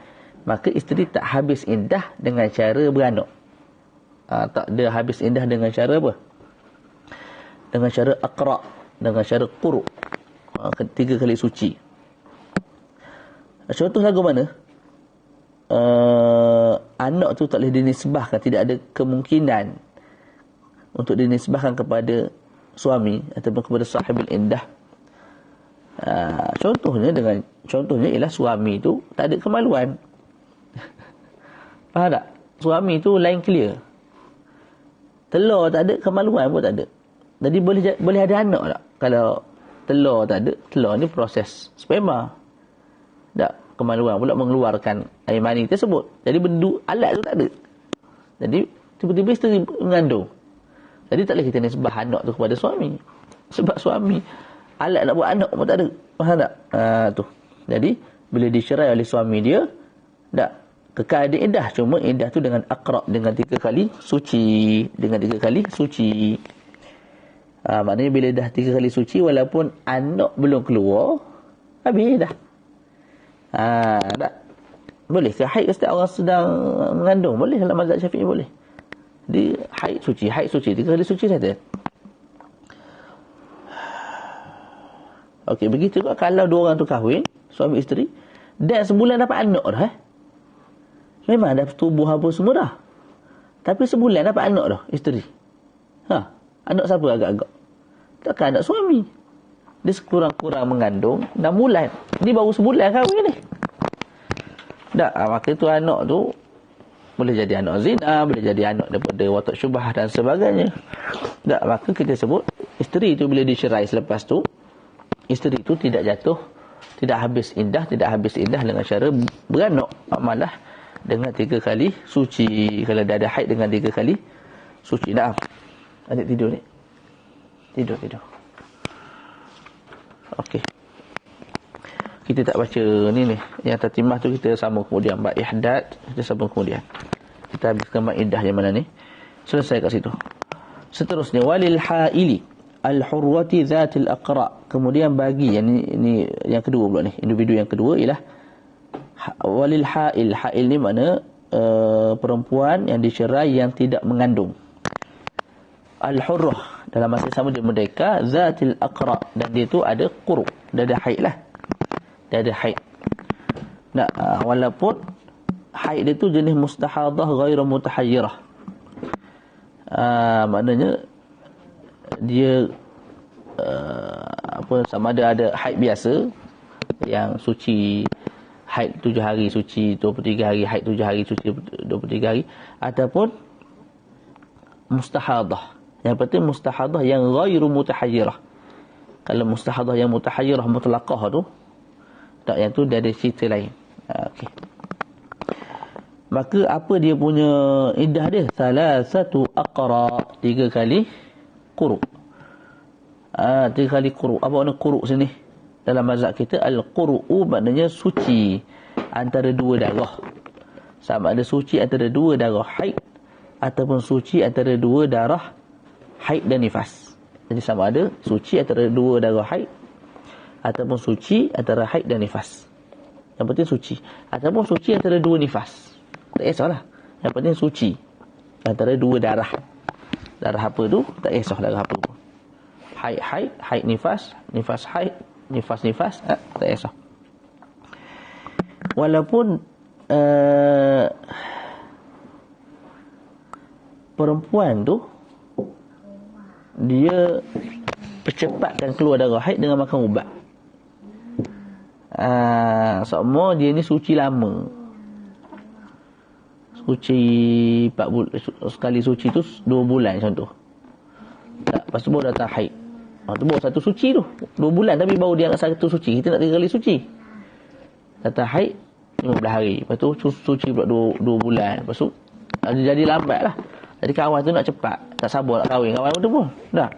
maka isteri tak habis iddah dengan cara beranak. Tak ada habis iddah dengan cara apa? Dengan cara aqra', dengan cara quru', 3 kali suci. Contoh lagu mana? Anak tu tak boleh dinisbahkan, tidak ada kemungkinan untuk dinisbahkan kepada suami ataupun kepada sahibul iddah. Contohnya ialah suami tu tak ada kemaluan. Faham tak? Suami tu lain clear, telur tak ada, kemaluan pun tak ada. Jadi boleh ada anak tak? Kalau telur tak ada, telur ni proses sperma, tak kemaluan pula mengeluarkan air mani tersebut. Jadi alat tu tak ada. Jadi tiba-tiba isteri mengandung. Jadi tak boleh kita nisbah anak tu kepada suami, sebab suami alat nak buat anak pun tak ada. Faham tak? Tu. Jadi bila dicerai oleh suami dia, tak kekal ada iddah, cuma iddah tu dengan aqra', dengan 3 kali suci, maknanya bila dah 3 kali suci, walaupun anak belum keluar, habis dah. Tak boleh ke haid setiap orang sedang mengandung? Boleh, dalam mazhab Syafi'i boleh. Di haid suci 3 kali suci saja. Okey, begitu juga kalau 2 orang tu kahwin, suami isteri, dan sebulan dapat anak dah. Memang dah tubuh apa semua dah, tapi sebulan dapat anak dah isteri. Anak siapa agak-agak? Takkan anak suami. Dia sekurang-kurang mengandung 6 bulan. Dia baru sebulan kahwin ni. Tak, maka tu anak tu boleh jadi anak zina, boleh jadi anak daripada watak syubhah dan sebagainya. Tak, maka kita sebut isteri tu bila dicerai selepas tu, isteri tu tidak habis iddah dengan cara beranak, malah dengan 3 kali suci. Kalau dia ada haid, dengan 3 kali suci. Adik tidur ni. Tidur. Okey. Kita tak baca ni. Yang tatimah tu kita sambung kemudian. Bab ihdad kita sambung kemudian. Kita habiskan bab iddah yang mana ni. Selesai kat situ. Seterusnya walil haili al-hurwati dzatil aqra'. Kemudian bagi yang ni yang kedua pula ni. Individu yang kedua ialah walil hail. Hail ni makna perempuan yang dicerai yang tidak mengandung. Al-hurrah dalam masa sama dia merdeka, zatil aqra', dan dia tu ada quru', dia ada haid lah. Dia ada haid. Walaupun haid dia tu jenis mustahadah ghairu mutahayyirah. Maknanya dia sama ada haid biasa yang suci, haid 7 hari suci 23 hari, haid 7 hari suci 23 hari, ataupun mustahadah Yang penting mustahadah yang ghairu mutahayyirah. Kalau mustahadah yang mutahayyirah mutlaqah tu, tak, yang tu dia ada cerita lain. Okey. Maka apa dia punya iddah dia? Salasatu aqra, 3 kali quru. 3 kali quru. Apa makna quru sini? Dalam mazhab kita al-quru maknanya suci antara 2 darah. Sama ada suci antara 2 darah haid ataupun suci antara 2 darah haid dan nifas. Jadi sama ada suci antara 2 darah haid ataupun suci antara haid dan nifas. Yang penting suci. Ataupun suci antara 2 nifas. Tak kisahlah. Yang penting suci antara 2 darah. Darah apa tu? Tak kisah darah apa pun. Haid, haid nifas, nifas haid, nifas, tak kisah. Walaupun perempuan tu dia percepatkan keluar darah haid dengan makan ubat. Semua dia ni suci lama. Suci 4 bulan, sekali suci tu 2 bulan macam tu. Tak, lepas tu baru datang haid. Tu baru satu suci tu 2 bulan, tapi baru dia anggap satu suci. Kita nak 3 kali suci. Datang haid 15 hari. Lepas tu suci pula 2 bulan. Lepas tu jadi lambat lah. Jadi kawan tu nak cepat, tak sabar nak kahwin kawan tu pun. Dah.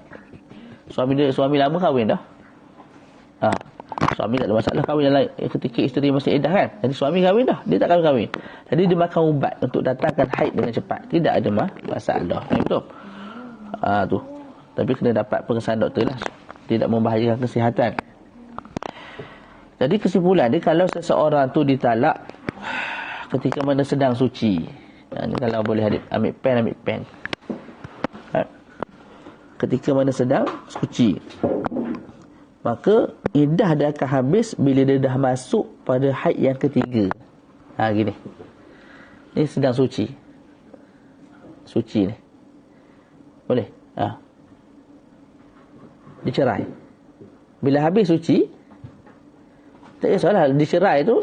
Suami lama kahwin dah. Suami tak ada masalah kahwin yang lain. Ketika isteri masih iddah kan. Jadi suami kahwin dah, dia tak kahwin. Jadi dia makan ubat untuk datangkan haid dengan cepat. Tidak ada masalah. Betul. Tu. Tapi kena dapat pengesahan doktor lah. Tidak membahayakan kesihatan. Jadi kesimpulan dia, kalau seseorang tu ditalak ketika mana sedang suci. Ni kalau boleh ambil pen. Ketika mana sedang suci, maka iddah dia akan habis bila dia dah masuk pada haid yang ketiga. Gini. Ni sedang suci. Suci ni. Boleh? Dicerai. Bila habis suci, tak kisahlah dicerai tu,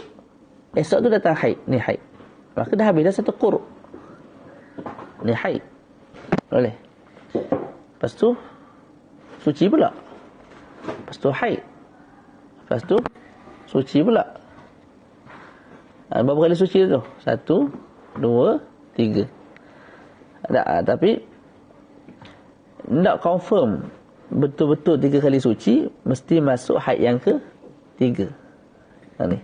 esok tu datang haid. Ni haid. Maka dah habis dah satu quru. Ni haid. Boleh. Lepas tu suci pula. Lepas tu haid. Lepas tu suci pula. Berapa kali suci tu? 1, 2, 3. Tapi nak confirm betul-betul 3 kali suci, mesti masuk haid yang ke 3. Ni.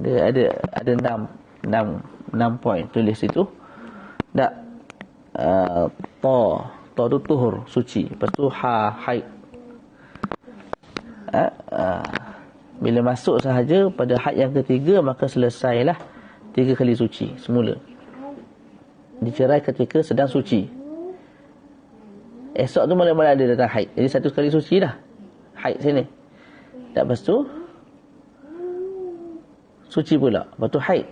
Dia ada 6 poin tulis situ. Tak. Ta tu tuhur, suci. Lepas tu haid. Bila masuk sahaja pada haid yang ketiga, maka selesailah 3 kali suci semula. Dicerai ketika sedang suci. Esok tu malam-malam ada datang haid. Jadi 1 kali suci dah. Haid sini. Tak, lepas tu suci pula. Lepas tu haid.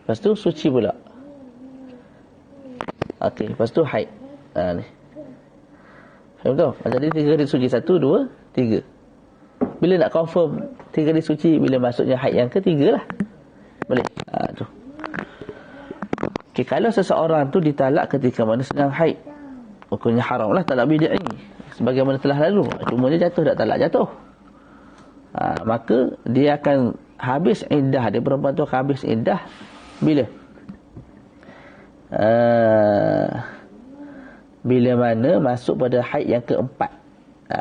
Lepas tu suci pula. Okey, lepas tu haid. Ni. Faham tak? Jadi 3 kali suci. 1, 2, 3. Bila nak confirm 3 kali suci, bila masuknya haid yang ketiga lah. Boleh? Tu. Okey, kalau seseorang tu ditalak ketika mana sedang haid, hukumnya haram lah talak bid'i. Sebagaimana telah lalu. Cuma dia jatuh tak talak jatuh. Maka dia akan habis iddah. Dia perempuan tu akan habis iddah bila? Bila mana masuk pada haid yang keempat.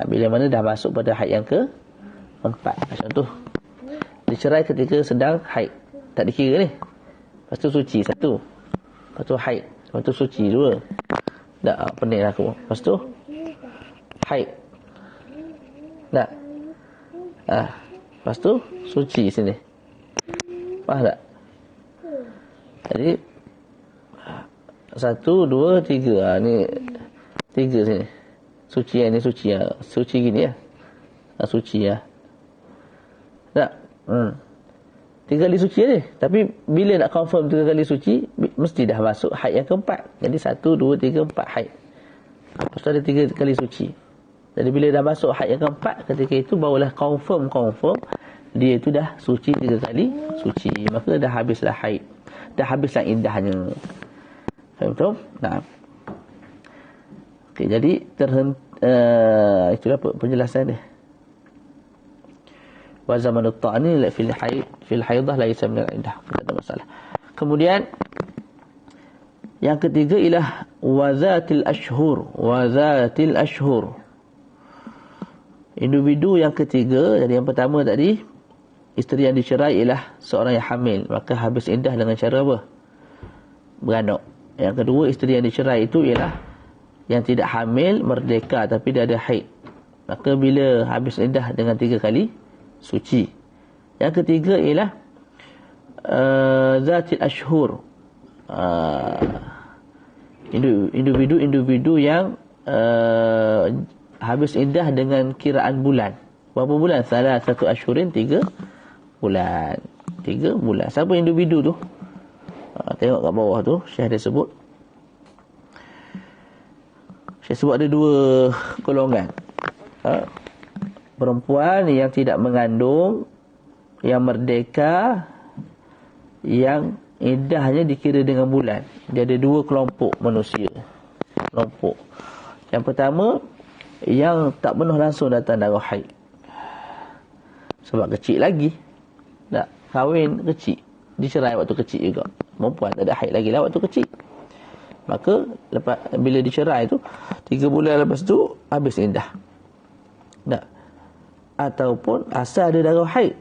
Bila mana dah masuk pada haid yang keempat. Macam tu. Dicerai ketika sedang haid. Tak dikira ni. Lepas tu suci 1. Lepas tu haid. Lepas tu suci 2. Tak, pening aku. Lepas tu haid. Tak. Lepas tu suci sini. Faham tak? Jadi 1, 2, 3. Ni 3 sini. Suci ni suci. Suci gini ya. Suci ya. Tak? 3 kali suci ni. Tapi bila nak confirm 3 kali suci, mesti dah masuk haid yang keempat. Jadi 1, 2, 3, 4 haid. Lepas tu ada 3 kali suci. Jadi bila dah masuk haid yang keempat, ketika itu barulah confirm dia itu dah suci 3 kali suci. Maka dah habislah haid. Dah habislah iddahnya. Faham betul? Nah. Okey, jadi itulah penjelasan dia. Wa zamanut ta'ni fil haidah laisa min al-iddah. Tak ada masalah. Kemudian yang ketiga ialah wazatil ashhur. Wazatil ashhur. Individu yang ketiga, jadi yang pertama tadi, isteri yang dicerai ialah seorang yang hamil, maka habis iddah dengan cara apa? Beranak. Yang kedua, isteri yang dicerai itu ialah yang tidak hamil, merdeka tapi dia ada haid. Maka bila habis iddah dengan 3 kali suci. Yang ketiga ialah zatil ashhur. Individu yang habis iddah dengan kiraan bulan. Berapa bulan? Salah satu ashhurin 3 bulan. 3 bulan. Siapa individu tu? Tengok kat bawah tu, Syekh dia sebut. Syekh sebut ada 2 golongan. Perempuan yang tidak mengandung, yang merdeka, yang iddahnya dikira dengan bulan. Dia ada 2 kelompok manusia. Kelompok. Yang pertama, yang tak pernah langsung datang darah haid. Sebab kecil lagi. Tak kahwin kecil. Dicerai waktu kecil juga. Perempuan tak ada haid lagi lah waktu kecil. Maka lepas bila dicerai tu 3 bulan lepas tu habis iddah. Tak. Ataupun asal ada darah haid.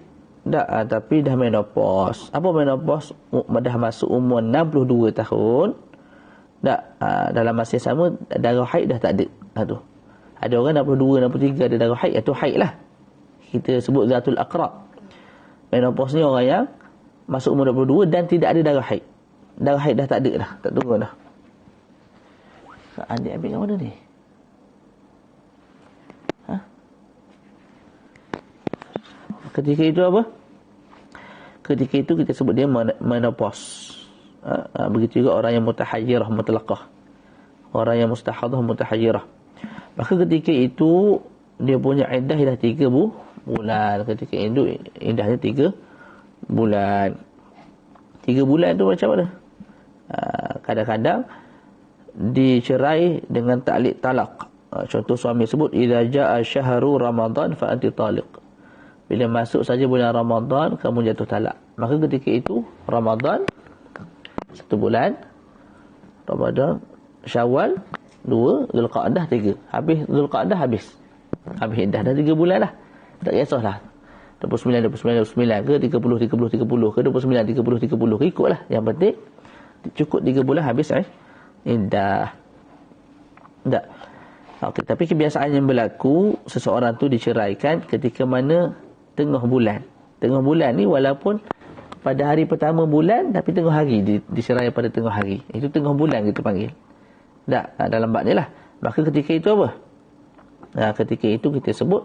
Tak, tapi dah menopause. Apa menopause? Dah masuk umur 62 tahun. Tak, dalam masa yang sama darah haid dah tak ada. Tu. Ada orang 62, 63 ada darah haid, itu haid lah. Kita sebut zatul aqra. Menopause ni orang yang masuk umur 22 dan tidak ada darah haid. Darah haid dah tak ada dah, tak turun dah. Adik ambil yang mana ni? Ketika itu apa? Ketika itu kita sebut dia menopause. Begitu juga orang yang mutahayyirah mutlaqah. Orang yang mustahadah mutahayyirah. Maka ketika itu dia punya iddah dah 3 bulan. Ketika itu iddahnya 3 bulan. 3 bulan tu macam mana? Kadang-kadang dicerai dengan ta'liq talaq. Contoh suami sebut idza jaa syahru ramadan fa anti taliq. Bila masuk saja bulan Ramadan kamu jatuh talak. Maka ketika itu Ramadan 1 bulan, Ramadan, Syawal 2, Zulqa'dah 3. Habis Zulqa'dah habis iddah dah 3 bulan lah. Tak kisahlah 29 ke 30 ke 29 30 ikutlah. Yang penting cukup 3 bulan habis iddah. Tak. Okey, tapi kebiasaan yang berlaku seseorang tu diceraikan ketika mana tengah bulan. Tengah bulan ni walaupun pada hari pertama bulan tapi tengah hari dicerai pada tengah hari. Itu tengah bulan kita panggil. Tak, dalam bab ni lah. Maka ketika itu apa? Ketika itu kita sebut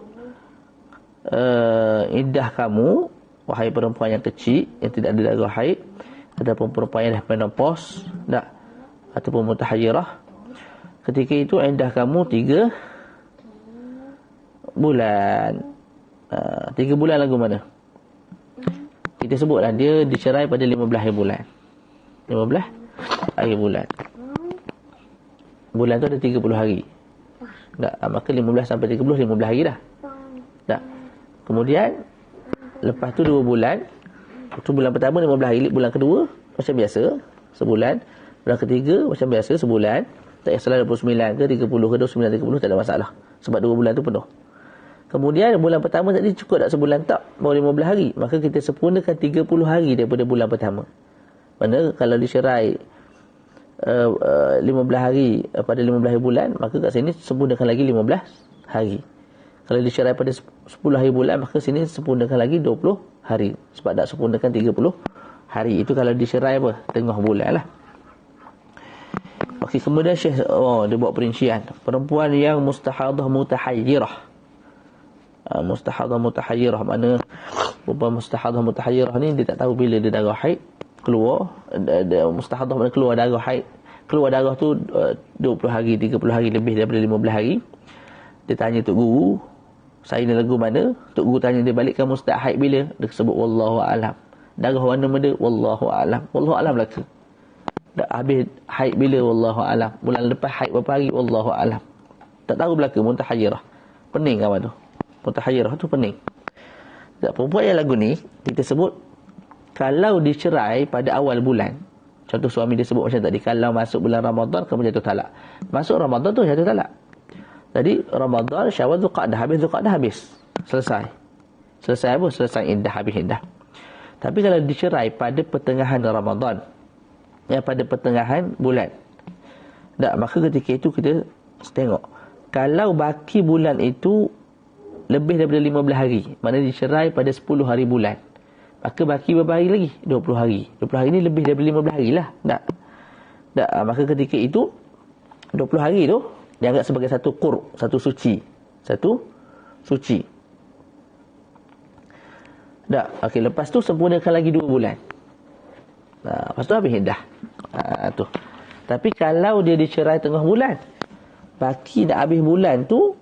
iddah kamu, wahai perempuan yang kecil yang tidak ada darah haid, ataupun perempuan yang dah menopause, tak, ataupun mutahayyirah, ketika itu iddah kamu 3 bulan. 3 bulan lagu mana? Kita sebutlah dia dicerai pada 15 hari bulan. 15 hari bulan. Bulan tu ada 30 hari. Tak, maka 15 sampai 30 15 hari dah. Tak. Kemudian lepas tu 2 bulan. Tu bulan pertama 15 hari, bulan kedua macam biasa sebulan, bulan ketiga macam biasa sebulan. Tak kisahlah 29 ke 30 ke 29 30 tak ada masalah. Sebab 2 bulan tu penuh. Kemudian bulan pertama tadi cukup tak sebulan tak? Baru 15 hari. Maka kita sempurnakan 30 hari daripada bulan pertama. Mana kalau dicerai 15 hari pada 15 hari bulan, maka kat sini sempurnakan lagi 15 hari. Kalau dicerai pada 10 hari bulan, maka sini sempurnakan lagi 20 hari. Sebab tak sempurnakan 30 hari. Itu kalau dicerai apa? Tengah bulan lah. Okey, kemudian Syekh dia buat perincian. Perempuan yang mustahadah mutahayyirah. Mustahadah mutahayyirah, mana perempuan mustahadah mutahayyirah ni dia tak tahu bila dia darah haid keluar. Mustahadah mana keluar darah haid, keluar darah tu 20 hari 30 hari lebih daripada 15 hari. Dia tanya tok guru, saya ni lagu mana? Tok guru tanya dia balik, kamu start haid bila? Dia sebut wallahu alam. Darah warna mana? Wallahu alam. Wallahu alam belaka. Dah habis haid bila? Wallahu alam. Bulan lepas haid berapa hari? Wallahu alam. Tak tahu belaka, muntahayyirah. Pening kawan tu. Muntahayyirah tu pening. Tak, perempuan yang lagu ni kita sebut kalau dicerai pada awal bulan. Contoh suami dia sebut macam tadi, kalau masuk bulan Ramadan kamu jatuh talak. Masuk Ramadan tu jatuh talak. Jadi Ramadan, Syawal, Zulqa'dah habis. Selesai. Selesai apa? Selesai iddah, habis iddah. Tapi kalau dicerai pada pertengahan Ramadan, pada pertengahan bulan, tak, maka ketika itu kita tengok. Kalau baki bulan itu lebih daripada 15 hari, maknanya dicerai pada 10 hari bulan, maka baki berapa hari lagi? 20 hari. 20 hari ni lebih daripada 15 hari lah. Tak? Maka ketika itu 20 hari tu dianggap sebagai satu qur', satu suci. Tak? Okey, lepas tu sempurnakan lagi 2 bulan. Lepas tu habis iddah. Tu. Tapi kalau dia dicerai tengah bulan, baki nak habis bulan tu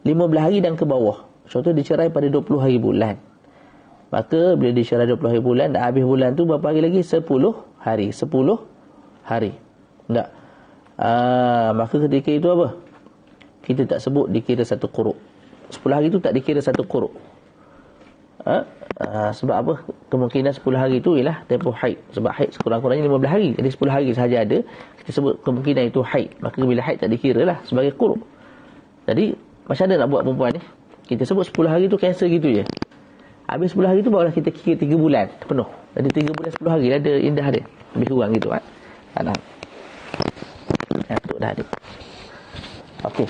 15 hari dan ke bawah. Contoh dicerai pada 20 hari bulan. Maka bila dicerai 20 hari bulan, dah habis bulan tu berapa hari lagi? 10 hari. 10 hari. Tak? Maka ketika itu apa? Kita tak sebut dikira satu quru'. 10 hari tu tak dikira satu quru'. Sebab apa? Kemungkinan 10 hari itu ialah tempoh haid. Sebab haid sekurang-kurangnya 15 hari. Jadi 10 hari sahaja ada, kita sebut kemungkinan itu haid. Maka bila haid tak dikira lah sebagai quru'. Jadi macam mana nak buat perempuan ni? Kita sebut 10 hari tu cancel gitu je. Habis 10 hari tu barulah kita kira 3 bulan penuh. Jadi 3 bulan 10 hari ada indah dia. Lebih kurang gitu kan. Tu dah ada. Okey.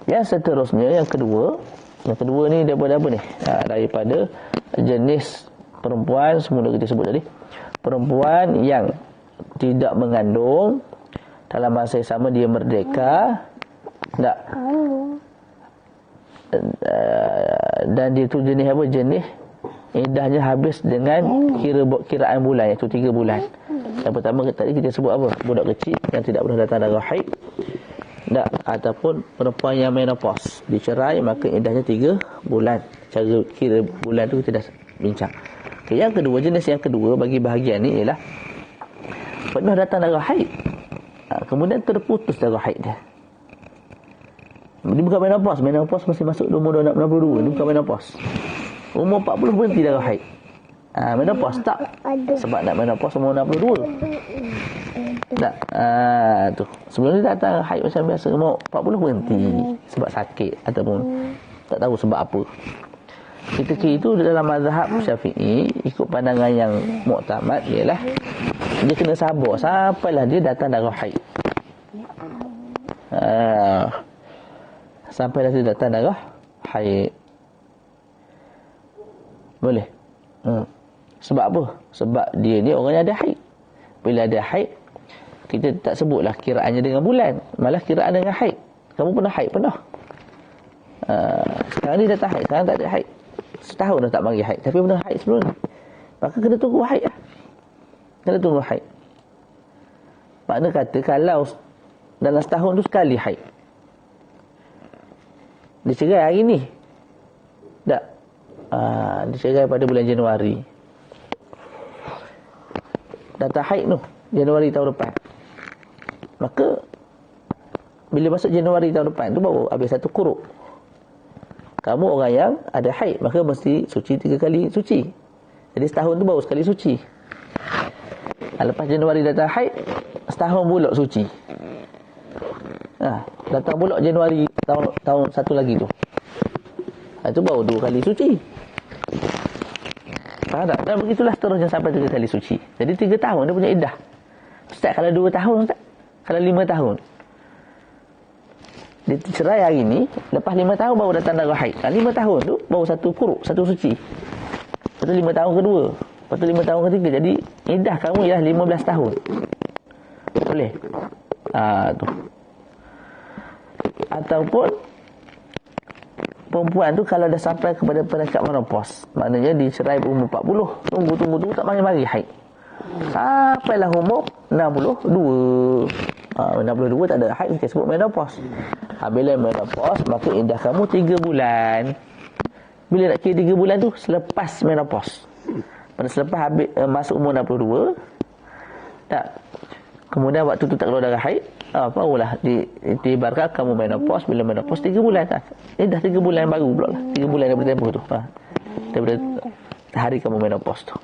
Yang seterusnya, yang kedua ni daripada apa ni? Daripada jenis perempuan, semula kita sebut tadi. Perempuan yang tidak mengandung, dalam masa yang sama dia merdeka, tak? Dan dia tu jenis apa? Jenis iddahnya habis dengan kiraan bulan, iaitu 3 bulan. Yang pertama tadi kita sebut apa? Budak kecil yang tidak pernah datang darah haid, tak? Ataupun perempuan yang menopause, dicerai maka iddahnya 3 bulan. Cara kira bulan tu kita dah bincang. Okay, jenis yang kedua bagi bahagian ni ialah pernah datang darah haid, kemudian terputus darah haid dia. Dia bukan menopause masih masuk umur 62. Dia bukan menopause. Umur 40 berhenti darah haid. Menopause tak? Sebab nak menopause umur 62. Tak? Tu. Sebelum dia datang haid macam biasa, umur 40 berhenti sebab sakit ataupun tak tahu sebab apa. Ketika itu dalam mazhab Syafi'i, ikut pandangan yang muktamad ialah dia kena sabar sampailah dia datang darah haid. Sampailah dia datang darah haid. Boleh? Sebab apa? Sebab dia ni orang yang ada haid. Bila ada haid, kita tak sebutlah kiraannya dengan bulan, malah kiraan dengan haid. Kamu pernah haid? Pernah. Sekarang ni datang haid, sekarang tak ada haid. Setahun dah tak bagi haid, tapi pernah haid sebelum ni. Maka kena tunggu haid lah. Kena tunggu haid. Makna kata kalau dalam setahun tu sekali haid, dia cerai hari ni, tak? Dia cerai pada bulan Januari, datang haid tu Januari tahun depan. Maka bila masuk Januari tahun depan tu baru habis satu quru'. Kamu orang yang ada haid, maka mesti suci 3 kali suci. Jadi setahun tu baru sekali suci. Lepas Januari datang haid, setahun pula suci. Datang pula Januari tahun satu lagi tu. Itu baru 2 kali suci. Faham tak? Dan begitulah seterusnya sampai 3 kali suci. Jadi 3 tahun dia punya iddah. Ustaz, kalau 2 tahun Ustaz? Kalau 5 tahun? Dia cerai hari ni, lepas 5 tahun baru datang darah haid. 5 tahun tu baru satu quru', satu suci. Lepas tu 5 tahun kedua, lepas tu 5 tahun ketiga. Jadi iddah kamu ialah 15 tahun. Boleh? Tu. Ataupun perempuan tu kalau dah sampai kepada peringkat menopause, maknanya dicerai umur 40, tunggu tak mari haid. Sampailah umur 62. 62 tak ada haid, kita sebut menopause. Bila menopause, maka iddah kamu 3 bulan. Bila nak kira 3 bulan tu? Selepas menopause. Pada selepas habis masuk umur 62, tak? Kemudian waktu tu tak keluar darah haid, barulah diibaratkan kamu menopause. Bila menopause 3 bulan tak? Dah 3 bulan baru pula lah. 3 bulan daripada tempoh tu. Daripada hari kamu menopause tu.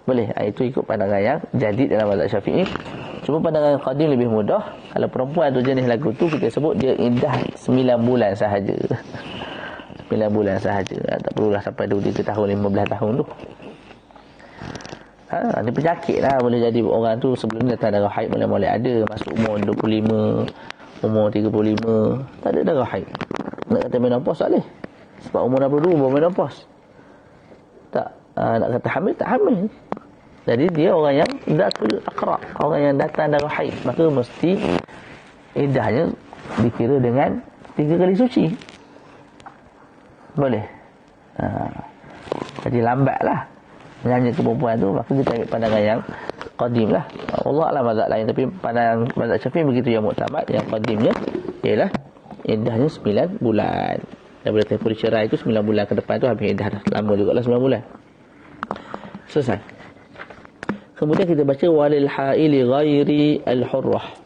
Boleh. Itu ikut pandangan yang jadid dalam mazhab Syafi'i. Cuma pandangan qadim lebih mudah. Kalau perempuan tu jenis lagu tu, kita sebut dia iddah 9 bulan sahaja. 9 bulan sahaja. Tak perlulah sampai 23 tahun, 15 tahun tu. Ni penyakit lah. Boleh jadi orang tu sebelum ni datang darah haid mulai ada. Masuk umur 25, umur 35, tak ada darah haid. Nak kata menopause tak boleh. Sebab umur 62 baru menopause. Tak. Nak kata hamil, tak hamil. Jadi dia orang yang zatul aqra, orang yang datang darah haid. Maka mesti iddahnya dikira dengan 3 kali suci. Boleh. Jadi lambatlah menyanyi ke perempuan tu. Maka kita ambil pandangan yang qadim lah. Allah alam mazhab lain. Tapi pandangan mazhab Syafi'i begitu yang muktamad. Yang qadimnya ialah iddahnya 9 bulan. Daripada tempoh dicerai itu 9 bulan ke depan tu habis iddah dah. Lama juga lah 9 bulan. Selesai. Kemudian kita baca walil haili ghairi al-hurrah.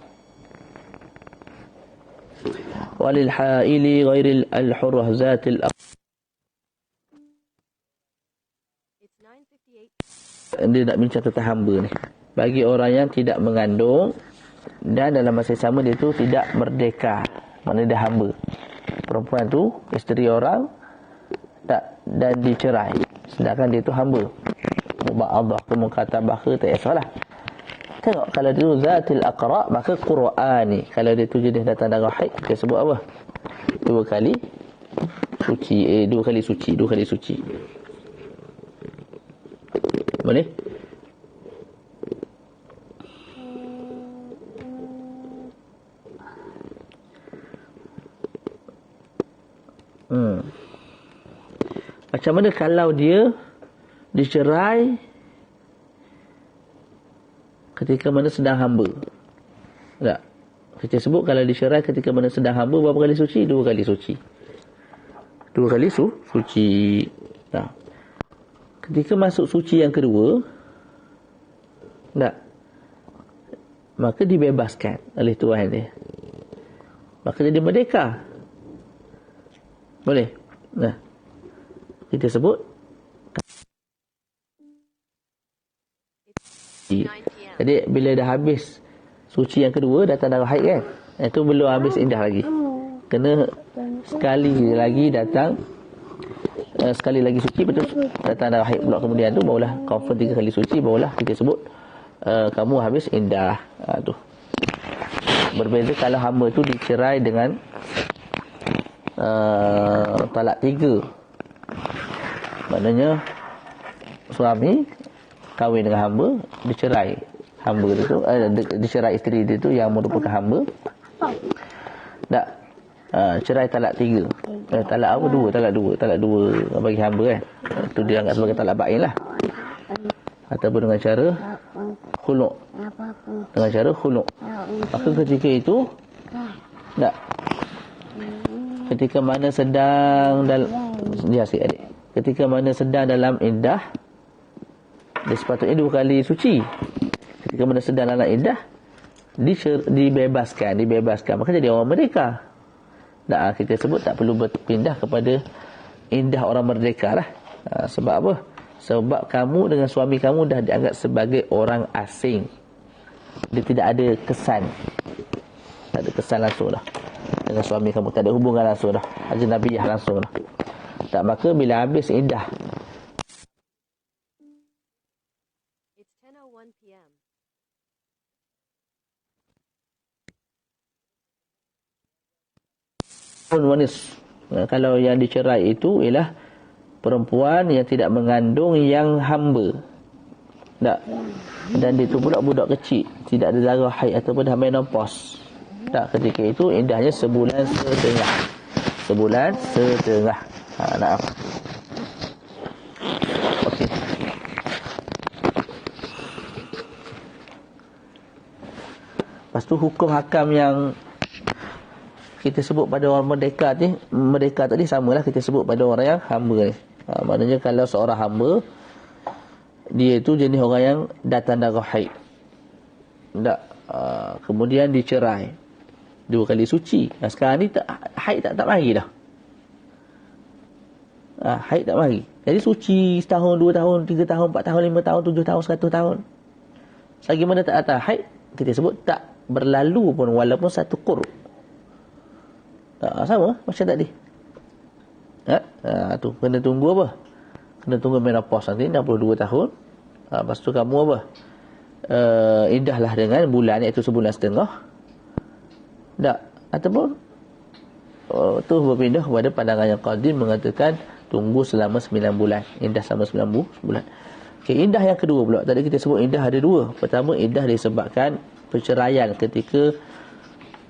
Walil haili ghairi al-hurrah zatil dia nak bincang tentang hamba ni. Bagi orang yang tidak mengandung dan dalam masa sama dia tu tidak merdeka, maknanya dia hamba. Perempuan tu isteri orang tak dan dicerai, sedangkan dia tu hamba. Mubaadah ke mukatabah ke tak kisahlah. Tengok kalau dia tu zatil aqra, maka Qur'ani. Kalau dia tu jenis datang darah haid, kita sebut apa? 2 kali suci. 2 kali suci, 2 kali suci. Boleh? Macam mana kalau dia dicerai ketika mana sedang hamba? Tak. Kita sebut kalau dicerai ketika mana sedang hamba berapa kali suci? 2 kali suci. 2 kali suci. Tak. Ketika masuk suci yang kedua, tak, maka dibebaskan oleh Tuhan dia. Maka jadi merdeka. Boleh? Nah, kita sebut jadi bila dah habis suci yang kedua, datang darah haid kan, itu belum habis iddah lagi. Kena sekali lagi datang, sekali lagi suci, betul, datang darah haid pula kemudian tu, barulah confirm 3 kali suci, barulah kita sebut kamu habis iddah. Tu berbeza kalau hamba tu dicerai dengan talak 3. Maknanya suami kahwin dengan hamba, dicerai hamba dia tu, dicerai isteri dia tu yang merupakan hamba. Tak, cerai talak 3. Talak apa? 2, talak 2 bagi hamba kan. Itu dia anggap sebagai talak bain lah. Ataupun dengan cara khulu'. Dengan cara khulu'. Maka ketika itu, tak, ketika mana sedang dalam, dia asyik adik, ketika mana sedang dalam iddah, dia sepatutnya 2 kali suci. Ketika mana sedang dalam iddah, dibebaskan. Maka jadi orang merdeka. Tak, kita sebut tak perlu berpindah kepada iddah orang merdeka lah. Sebab apa? Sebab kamu dengan suami kamu dah dianggap sebagai orang asing. Dia tidak ada kesan. Tak ada kesan langsung dah dengan suami kamu, tak ada hubungan langsung dah, ajnabiyah langsung dah. Tak, maka bila habis iddah, it's 10:01 PM. Wanis. Kalau yang dicerai itu ialah perempuan yang tidak mengandung yang hamba. Tak. Dan dia tu pula budak kecil, tidak ada darah haid ataupun dah menopause. Tak, ketika itu iddahnya sebulan setengah. Sebulan setengah. Nah. Okey. Lepas tu hukum hakam yang kita sebut pada orang merdeka tadi samalah kita sebut pada orang yang hamba ni. Maknanya kalau seorang hamba, dia itu jenis orang yang datang darah haid. Tak, kemudian dicerai, 2 kali suci. Sekarang ni haid tak mari dah. Haid tak mari. Jadi suci setahun, 2 tahun, 3 tahun, 4 tahun, 5 tahun, 7 tahun, 100 tahun. Selagi mana tak datang haid, kita sebut tak berlalu pun walaupun satu qur'. Sama macam tadi. Tu kena tunggu apa? Kena tunggu menopause nanti 62 tahun. Lepas tu kamu apa? Indahlah dengan bulan, iaitu sebulan setengah. Tak, ataupun tu berpindah kepada pandangan yang qadim mengatakan tunggu selama 9 bulan. Indah selama 9 bulan. Okey, indah yang kedua pula. Tadi kita sebut indah ada 2. Pertama, indah disebabkan perceraian ketika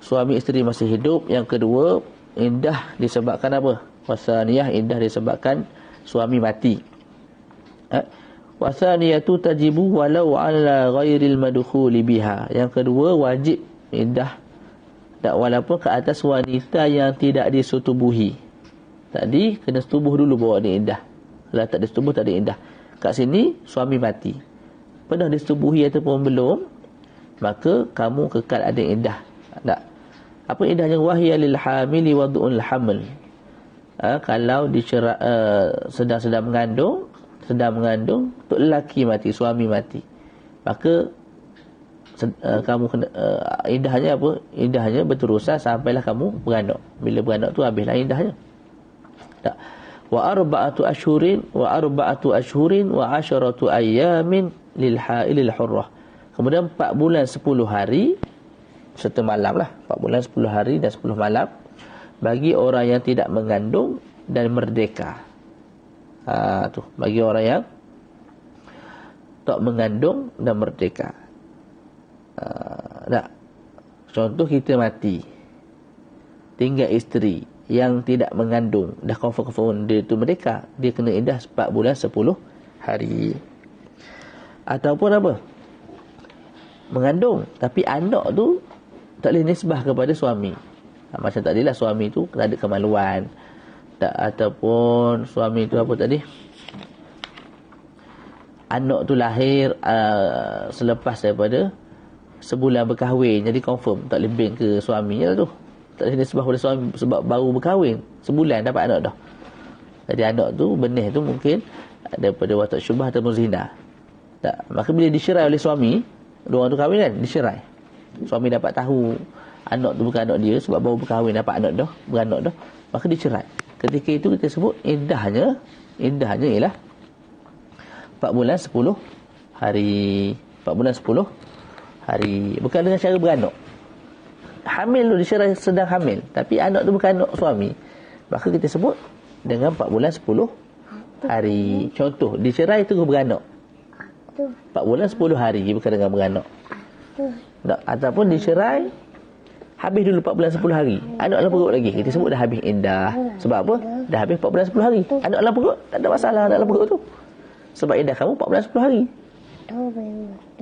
suami isteri masih hidup. Yang kedua, indah disebabkan apa? Wasaniyah, indah disebabkan suami mati. Wasaniyatu tajibu walau ala ghairil madkhuli biha. Yang kedua, wajib indah tak walaupun ke atas wanita yang tidak disetubuhi. Tadi kena setubuh dulu bawa dia indah. Kalau tak disetubuh tak ada indah. Kat sini suami mati, pernah disetubuhi ataupun belum, maka kamu kekal ada indah. Tak. Apa indahnya? Wahya lil hamili wad'ul haml. Kalau sedang mengandung untuk lelaki mati, suami mati, maka kamu kena indahnya apa? Indahnya berterusan sampailah kamu beranak. Bila beranak tu habislah indahnya. Tak. Wa arba'atu ashhurin wa 'asharatu ayyamin lil ha'ilil hurrah. Kemudian 4 bulan 10 hari serta malam lah. 4 bulan 10 hari dan 10 malam bagi orang yang tidak mengandung dan merdeka. Tu bagi orang yang tak mengandung dan merdeka. Tak. Contoh kita mati, tinggal isteri yang tidak mengandung, dah confirm dia tu merdeka, dia kena iddah 4 bulan 10 hari. Ataupun apa? Mengandung tapi anak tu tak boleh nisbah kepada suami. Macam tadilah suami tu kena ada kemaluan. Tak, ataupun suami tu apa tadi? Anak tu lahir selepas daripada sebulan berkahwin, jadi confirm tak boleh bank ke suaminya lah tu. Tak boleh nisbah pada suami sebab baru berkahwin, sebulan dapat anak dah. Jadi anak tu, benih tu mungkin daripada watak syubhah ataupun zina. Tak, maka bila dicerai oleh suami, dua orang tu kahwin kan, dicerai. Suami dapat tahu anak tu bukan anak dia sebab baru berkahwin, dapat anak dah, beranak dah, maka dicerai. Ketika itu kita sebut indahnya ialah 4 bulan 10 hari. 4 bulan 10 hari. Bukan dengan cara beranak. Hamil tu dicerai sedang hamil, tapi anak tu bukan anak suami, maka kita sebut dengan 4 bulan 10 hari. Contoh, dicerai terus beranak, 4 bulan 10 hari, bukan dengan beranak. Tak, ataupun dicerai habis dulu 4 bulan 10 hari, anak dalam perut lagi, kita sebut dah habis indah. Sebab apa? Dah habis 4 bulan 10 hari, anak dalam perut, tak ada masalah anak dalam perut tu. Sebab indah kamu 4 bulan 10 hari.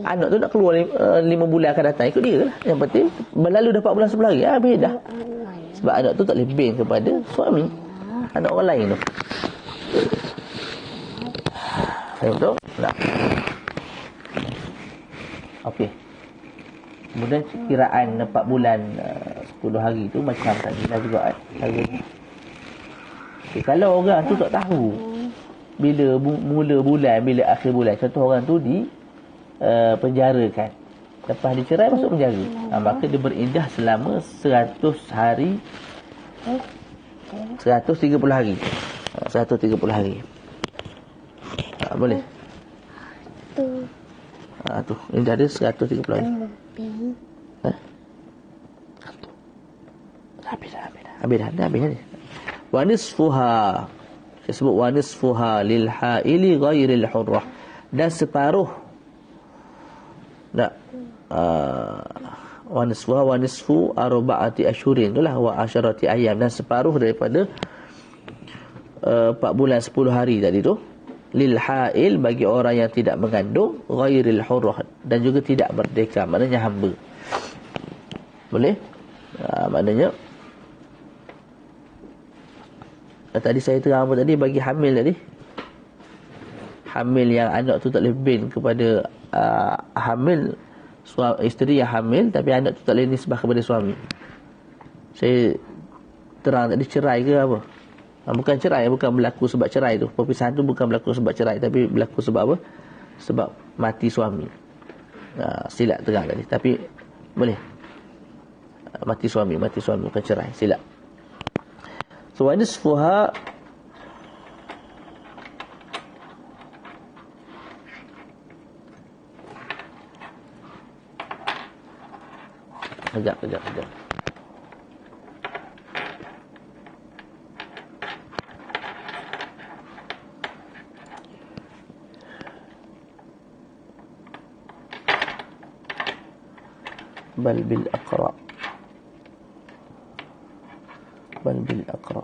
Anak tu nak keluar 5 bulan akan datang, ikut dia lah. Yang penting berlalu dah 4 bulan 10 hari, habis dah. Sebab anak tu tak boleh bank kepada suami, anak orang lain tu. Faham betul? Tak? Okey. Kemudian kiraan 4 bulan 10 hari tu macam tadi lah juga okay, kalau orang tu tak tahu bila mula bulan, bila akhir bulan, contoh orang tu di penjarakan, lepas dicerai masuk penjara, maka dia berindah selama 100 hari, 130 hari, 130 hari. Boleh tu indah dia 130 hari. Habis. Wa nisfuha, disebut wa nisfuha lil ha'ili ghairil hurrah, dan separuh wa nisfu arba'ati ashhurin, itulah wa asharati ayyam, dan separuh daripada 4 bulan 10 hari tadi tu, lil ha'il, bagi orang yang tidak mengandung, ghairil hurrah, dan juga tidak merdeka, maknanya hamba. Boleh? Maknanya tadi saya terang apa tadi, bagi hamil tadi, hamil yang anak tu tak boleh bin kepada hamil isteri yang hamil tapi anak tu tak boleh nisbah kepada suami. Saya terang tadi cerai ke apa? Bukan cerai, bukan berlaku sebab cerai tu. Perpisahan tu bukan berlaku sebab cerai, tapi berlaku sebab apa? Sebab mati suami. Silap terang tadi. Tapi boleh. Mati suami bukan cerai, silap. So wa nisfuha Kejap. Bal bil aqra.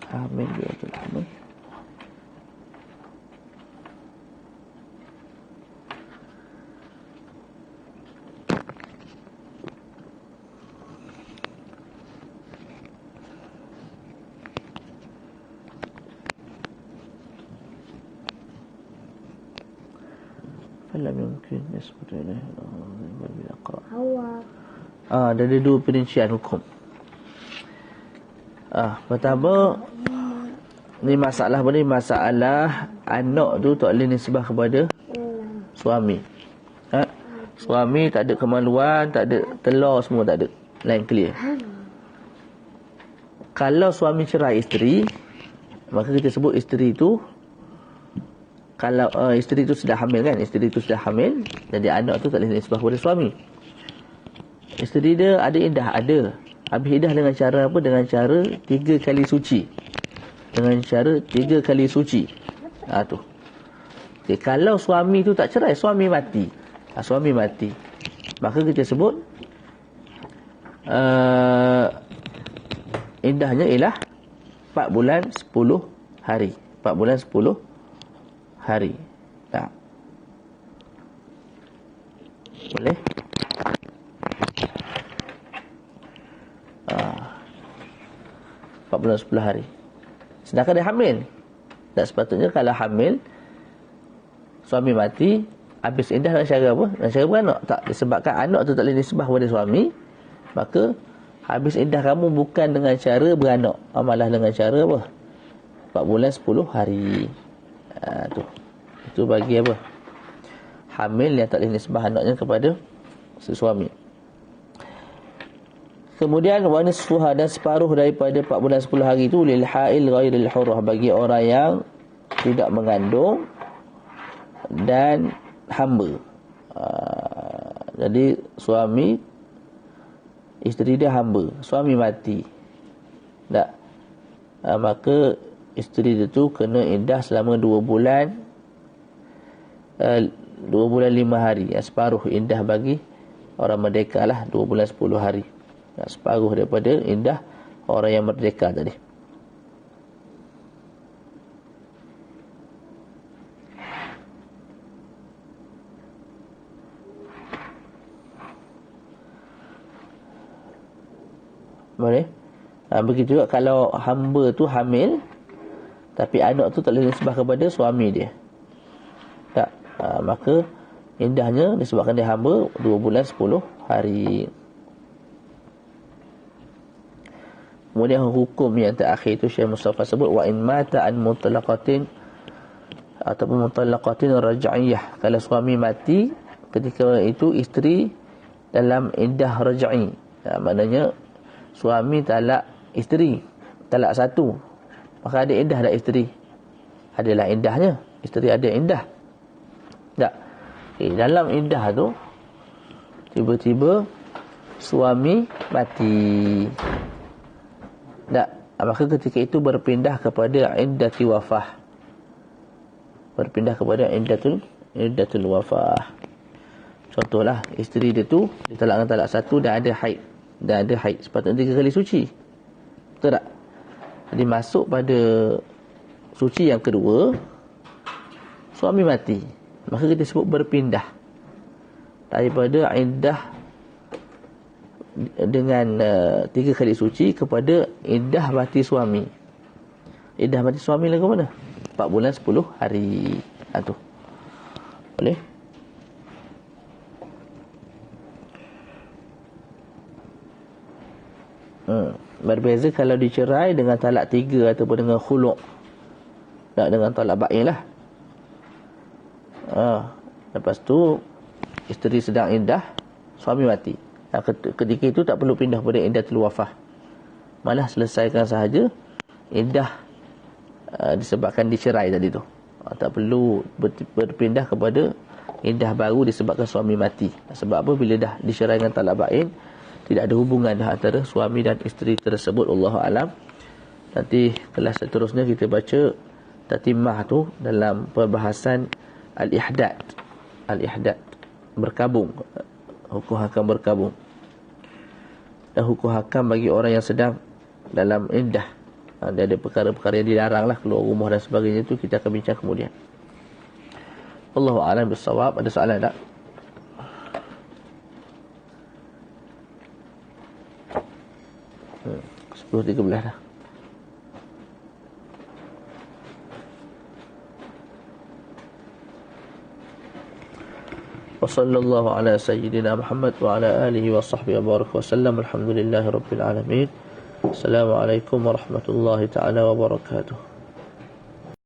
Hamil dia tu hamil. Falam mungkin nisbatu ilaihi bil aqra. Ada dua perincian hukum. Pertama, ni masalah apa ni? Masalah anak tu tak boleh nisbah kepada suami. Suami tak ada kemaluan, tak ada telur, semua tak ada. Lain clear. Kalau suami cerai isteri, maka kita sebut isteri tu, kalau isteri tu sudah hamil kan, isteri tu sudah hamil, jadi anak tu tak boleh nisbah kepada suami. Isteri dia ada iddah, ada. Habis iddah dengan cara apa? Dengan cara 3 kali suci. Dengan cara 3 kali suci. Tu. Okay, kalau suami tu tak cerai, suami mati. Suami mati. Maka kita sebut iddahnya ialah 4 bulan 10 hari. 4 bulan 10 hari. Tak. Boleh? 4 bulan 10 hari. Sedangkan dia hamil. Tak sepatutnya kalau hamil, suami mati, habis iddah dengan cara apa? Dengan cara beranak. Tak, disebabkan anak tu tak boleh nisbah kepada suami, maka habis iddah kamu bukan dengan cara beranak, malah dengan cara apa? 4 bulan 10 hari. Itu bagi apa? Hamil yang tak boleh nisbah anaknya kepada si suami. Kemudian wa nisfuha, dan separuh daripada 4 bulan 10 hari itu lil hail ghairil hurrah, bagi orang yang tidak mengandung dan hamba. Jadi suami, isteri dia hamba, suami mati. Tak. Maka isteri dia tu kena iddah selama 2 bulan 5 hari. Separuh iddah bagi orang merdeka lah 2 bulan 10 hari. Separuh daripada iddah orang yang merdeka tadi. Boleh? Begitu juga kalau hamba tu hamil, tapi anak tu tak boleh nisbah kepada suami dia. Tak. Maka iddahnya disebabkan dia hamba 2 bulan 10 hari. Kemudian hukum yang terakhir itu Syekh Mustafa sebut, wa in mata an mutlaqatin ataupun mutlaqatin raj'iyah. Kalau suami mati ketika itu isteri dalam iddah raj'i. Maknanya suami talak isteri, talak satu, maka ada iddah tak isteri? Adalah iddahnya. Isteri ada iddah. Tak. Dalam iddah tu tiba-tiba suami mati. Tak. Maka ketika itu berpindah kepada iddati wafah. Berpindah kepada iddatul wafah. Contohlah, isteri dia tu ditalak dengan talak satu dan ada haid. Sepatutnya 3 kali suci. Betul tak? Jadi masuk pada suci yang kedua, suami mati. Maka kita sebut berpindah daripada iddah dengan 3 kali suci kepada iddah mati suami. Iddah mati suami lagu mana? 4 bulan 10 hari. Tu. Boleh? Berbeza kalau dicerai dengan talak 3 ataupun dengan khulu'. Tak dengan talak ba'in lah. Lepas tu isteri sedang iddah, suami mati. Ketika itu tak perlu pindah pada iddatul wafah. Malah selesaikan sahaja iddah disebabkan dicerai tadi tu. Tak perlu berpindah kepada iddah baru disebabkan suami mati. Sebab apa? Bila dah dicerai dengan talak ba'in, tidak ada hubungan dah antara suami dan isteri tersebut. Allahu alam. Nanti kelas seterusnya kita baca tatimah tu dalam perbahasan al-ihdad. Al-ihdad, berkabung. Hukum hakam berkabung. Dan hukum hakam bagi orang yang sedang dalam iddah. Dia ada perkara-perkara yang dilarang lah, keluar rumah dan sebagainya, tu kita akan bincang kemudian. Allahu a'lam bissawab. Ada soalan tak? Hmm. 10.13 dah. وصلى الله على سيدنا محمد وعلى آله وصحبه وبارك وسلم. الحمد لله رب العالمين. السلام عليكم ورحمة الله تعالى وبركاته.